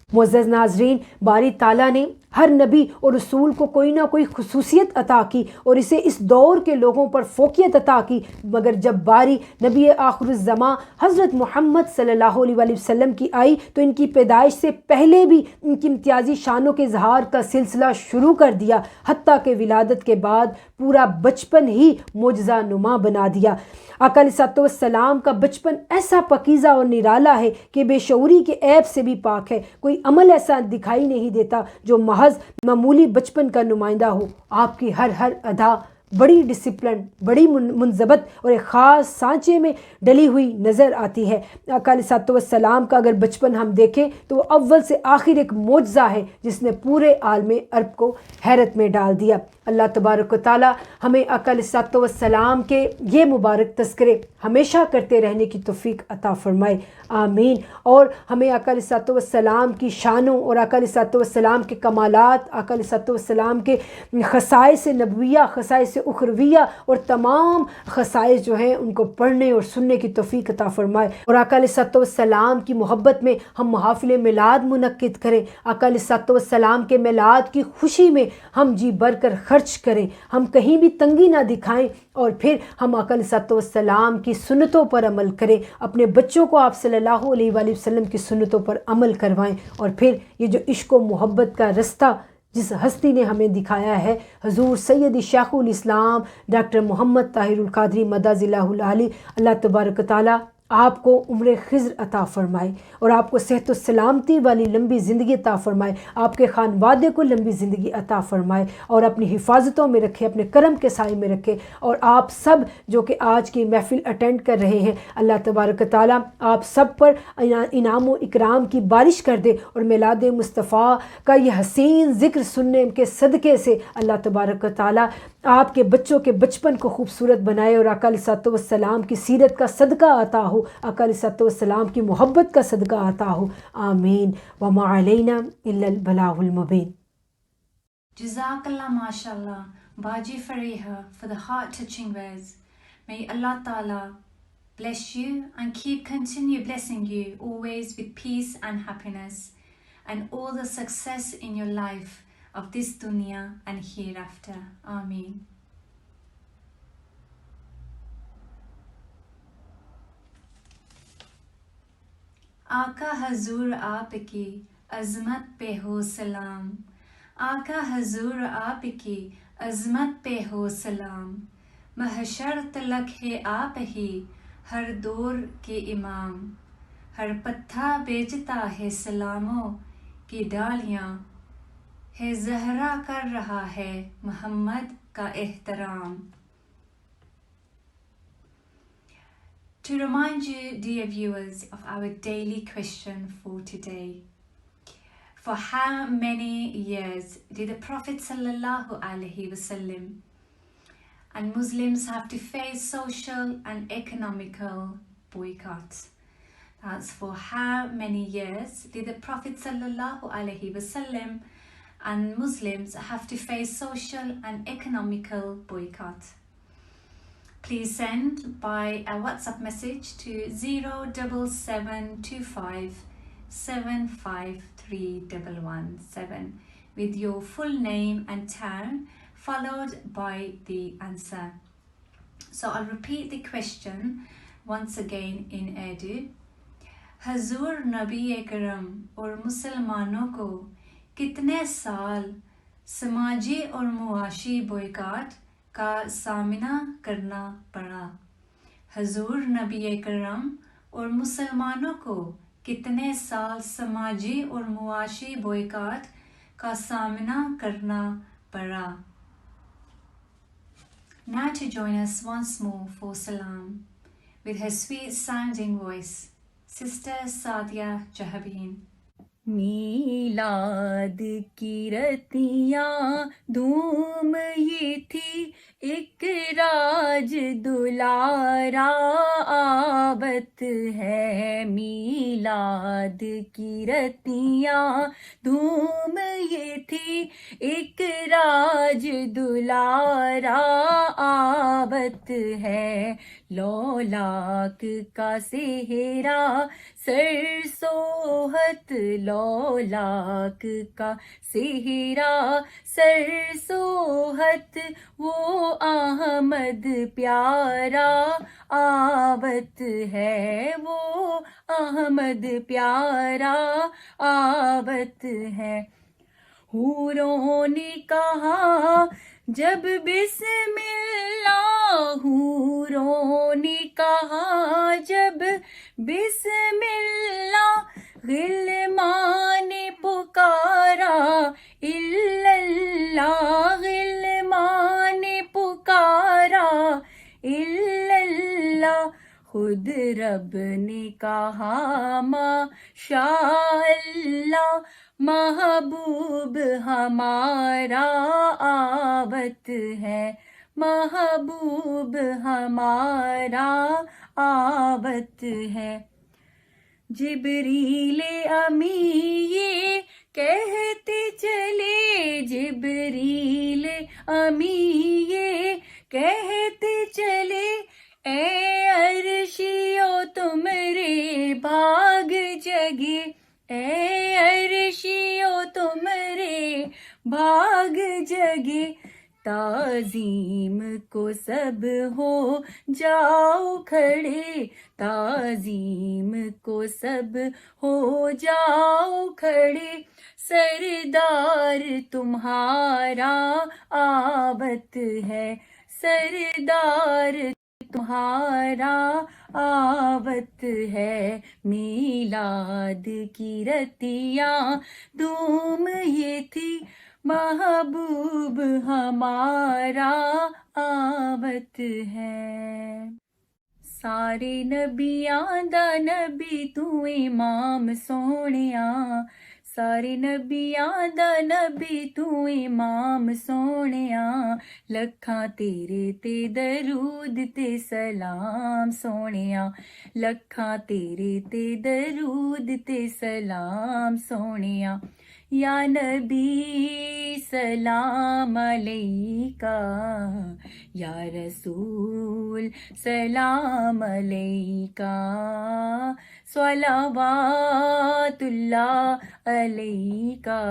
معزز ناظرین، باری تعالیٰ نے ہر نبی اور رسول کو کوئی نہ کوئی خصوصیت عطا کی اور اسے اس دور کے لوگوں پر فوقیت عطا کی، مگر جب باری نبی آخر الزماں حضرت محمد صلی اللہ علیہ وآلہ وسلم کی آئی تو ان کی پیدائش سے پہلے بھی ان کی امتیازی شانوں کے اظہار کا سلسلہ شروع کر دیا، حتیٰ کہ ولادت کے بعد پورا بچپن ہی معجزہ نما بنا دیا. آقا علیہ الصلوۃ والسلام کا بچپن ایسا پاکیزہ اور نرالا ہے کہ بے شعوری کے عیب سے بھی پاک ہے. کوئی عمل ایسا دکھائی نہیں دیتا جو محض معمولی بچپن کا نمائندہ ہو. آپ کی ہر ادا بڑی ڈسپلن، بڑی منضبط اور ایک خاص سانچے میں ڈلی ہوئی نظر آتی ہے. آقا علیہ الصلوۃ والسلام کا اگر بچپن ہم دیکھیں تو وہ اول سے آخر ایک معجزہ ہے جس نے پورے عالم عرب کو حیرت میں ڈال دیا. اللہ تبارک و تعالی ہمیں آقا علیہ الصلوۃ والسلام کے یہ مبارک تذکرے ہمیشہ کرتے رہنے کی توفیق عطا فرمائے، آمین. اور ہمیں آقا علیہ الصلوۃ والسلام کی شانوں اور آقا علیہ الصلوۃ والسلام کے کمالات، آقا علیہ الصلوۃ والسلام کے خصائص نبویہ، خصائص اخرویہ اور تمام خصائص جو ہیں ان کو پڑھنے اور سننے کی توفیق عطا فرمائے. اور آقا علیہ الصلوۃ والسلام کی محبت میں ہم محافل میلاد منعقد کریں. آقا علیہ الصلوۃ والسلام کے میلاد کی خوشی میں ہم جی بھر کر خرچ کریں، ہم کہیں بھی تنگی نہ دکھائیں اور پھر ہم آقا علیہ الصلوۃ والسلام کی سنتوں پر عمل کریں. اپنے بچوں کو آپ صلی اللہ علیہ وآلہ وسلم کی سنتوں پر عمل کروائیں. اور پھر یہ جو عشق و محبت کا رستہ جس ہستی نے ہمیں دکھایا ہے، حضور سیدی شیخ الاسلام ڈاکٹر محمد طاہر القادری مدد اللہ العالی، اللہ تبارک و تعالیٰ آپ کو عمر خضر عطا فرمائے اور آپ کو صحت و سلامتی والی لمبی زندگی عطا فرمائے، آپ کے خانوادے کو لمبی زندگی عطا فرمائے اور اپنی حفاظتوں میں رکھے، اپنے کرم کے سائے میں رکھے. اور آپ سب جو کہ آج کی محفل اٹینڈ کر رہے ہیں، اللہ تبارک و تعالیٰ آپ سب پر انعام و اکرام کی بارش کر دے اور میلاد مصطفیٰ کا یہ حسین ذکر سننے کے صدقے سے اللہ تبارک و تعالیٰ آپ کے بچوں کے بچپن کو خوبصورت بنائے اور آقا علیہ الصلوۃ والسلام کی سیرت کا صدقہ عطا ہو، آقا علیہ الصلوۃ والسلام کی محبت کا صدقہ عطا ہو، آمین. وما علینا الا البلاغ المبین. Jazakallah, mashallah, Baji Fariha, for the heart-touching words. May Allah Ta'ala bless you and continue blessing you always with peace and happiness and all the success in your life of this dunya and hereafter. Ameen. آقا حضور آپ کی عظمت پہ ہو سلام، آقا حضور آپ کی عظمت پہ ہو سلام، محشر تلک ہے آپ ہی ہر دور کے امام، ہر پتھا بیچتا ہے سلاموں کی ڈالیاں، ہے زہرا کر رہا ہے محمد کا احترام. To remind you, dear viewers, of our daily question for today. For how many years did the Prophet sallallahu alaihi wasallam and Muslims have to face social and economical boycotts? That's for how many years did the Prophet sallallahu alaihi wasallam and Muslims have to face social and economical boycott? Please send by a WhatsApp message to 07725 75317 with your full name and town followed by the answer. So I'll repeat the question once again in Urdu. حضور نبی اکرم اور مسلمانوں کو کتنے سال سماجی اور معاشی بوائکاٹ کا سامنا کرنا پڑا۔ حضور نبی اکرم اور مسلمانوں کو کتنے سال سماجی اور معاشی بوائکاٹ کا سامنا کرنا پڑا۔ Now to join us once more for Salam with her sweet sounding voice, Sister Sadia Jahabin. میلاد کی رتیاں دھوم یہ تھی، ایک راج دلارا آبت ہے۔ میلاد کی رتیاں دھوم یہ تھی، ایک راج دلارا آبت ہے۔ لولاک کا سہرا سر سوہت، لولاک کا سہرا سر سوہت، وہ احمد پیارا آبت ہے، وہ احمد پیارا آبت ہے۔ حوروں نے کہا جب بسم اللہ، حوروں نے کہا جب بسم اللہ، غلمان نے پکارا الا اللہ، غلمان نے پکارا الا اللہ۔ خود رب نے کہا ماشاء اللہ، محبوب ہمارا آبت ہے، محبوب ہمارا آبت ہے۔ جبریل امی یہ کہتے چلے، جبریل امی یہ کہتے چلے، اے عرشیو تمہرے بھاگ جگے، اے عرشیو تمہرے بھاگ جگے۔ تعظیم کو سب ہو جاؤ کھڑے، تعظیم کو سب ہو جاؤ کھڑے، سردار تمہارا آبت ہے، سردار تمہارا آبت ہے۔ میلاد کی رتیاں دھوم یہ تھی، محبوب ہمارا آبت ہے۔ سارے نبیاں دا نبی تو امام سونیا، سارے نبیاں دا نبی تو امام سونیا، لکھاں تیرے تے درود تے سلام سونیا، لکھاں تیرے تے درود تے سلام سونیا۔ یا نبی سلام علیکہ، یا رسول سلام علیکہ، صلوات اللہ علیکہ،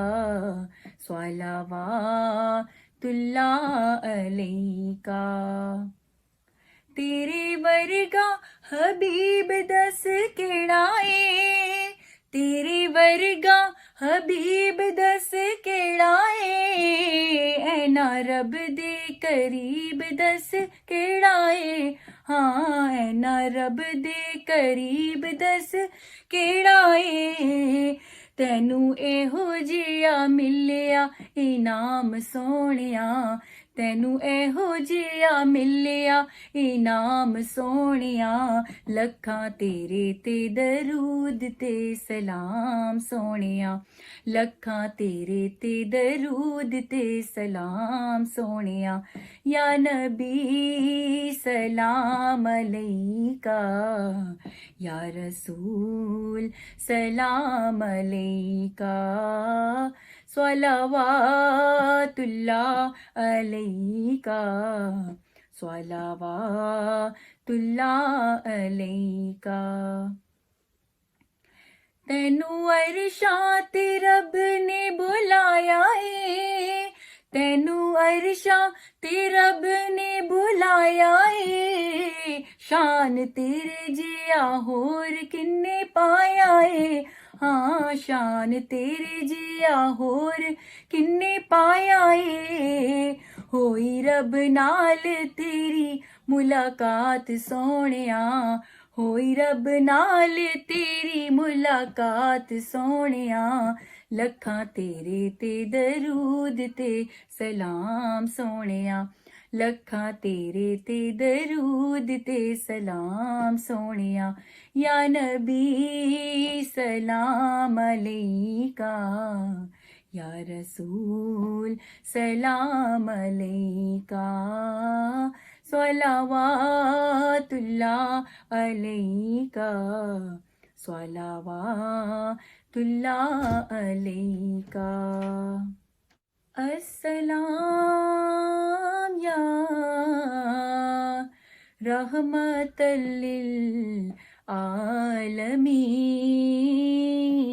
صلوات اللہ علیکہ۔ تیرے ورگا حبیب دس کیڑا اے، تیرے ورگا حبیب دس کیڑا اے، اینا رب دے قریب دس کیڑا اے، ہاں اینا رب دے قریب دس کیڑا اے۔ تینوں ایہو جیا ملیا انعام سونیا، تینوں ایہو جیا ملیا انعام سونیا، لکھاں تیرے تے درود تے سلام سونیا، لکھاں تیرے تے درود تے سلام سونیا۔ یا نبی سلام علیکہ، یا رسول سلام علیکہ، صلوات اللہ علیکہ، صلوات اللہ علیکہ۔ تینوں عرشاں تے رب نے بلایا اے، تینوں عرشاں تے رب نے بلایا اے، شان تیرے جیا ہور کنے پایا اے، ہاں شان تیرے جیا ہور کنے پایا اے۔ ہوئی رب نال تیری ملاقات سونیا ہوئی رب نال تیری ملاقات سونیا لکھاں تیرے تے درود تے سلام سونیا لکھاں تیرے تے درود تے سلام سونیا یا نبی سلام علیکہ یا رسول سلام علیکہ صلوات اللہ علیکہ صلوات اللہ علیکہ السلام یا رحمت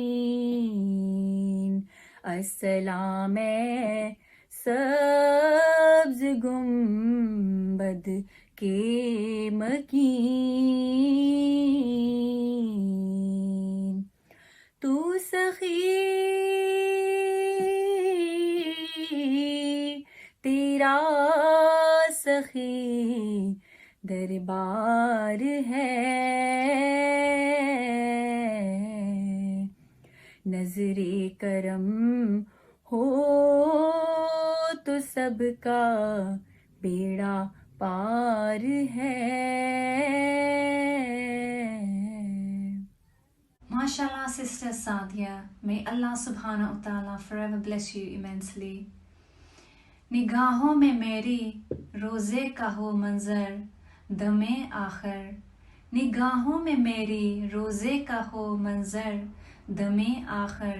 للعالمین السلام اے سبز گنبد کے مکین تو سخی تیرا سخی دربار ہے نظر کرم ہو تو سب کا بیڑا پار ہے MashaAllah, Sister Sadia. May Allah subhanahu wa ta'ala forever bless you immensely. نگاہوں میں میری روزے کا ہو منظر دم آخر نگاہوں میں میری روزے کا ہو منظر دم آخر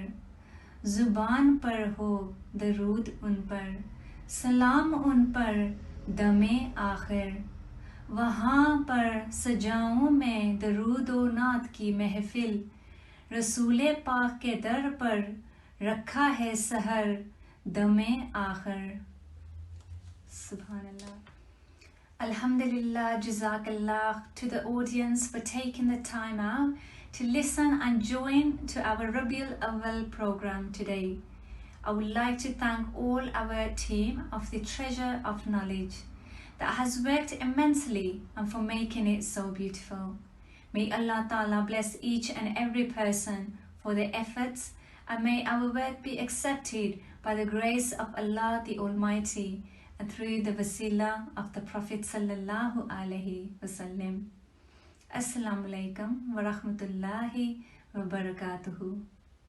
زبان پر ہو درود ان پر سلام ان پر دم آخر وہاں پر سجاؤں میں درود و نعت کی محفل رسول پاک کے در پر رکھا ہے سحر دم آخر Subhanallah. Alhamdulillah, Jazakallah to the audience for taking the time out to listen and join to our Rabiul Awwal program today. I would like to thank all our team of the Treasure of Knowledge that has worked immensely and for making it so beautiful. May Allah Ta'ala bless each and every person for their efforts and may our work be accepted by the grace of Allah the Almighty and through the wasila of the Prophet sallallahu alaihi wasallam. Assalamu alaikum wa rahmatullahi wa barakatuhu.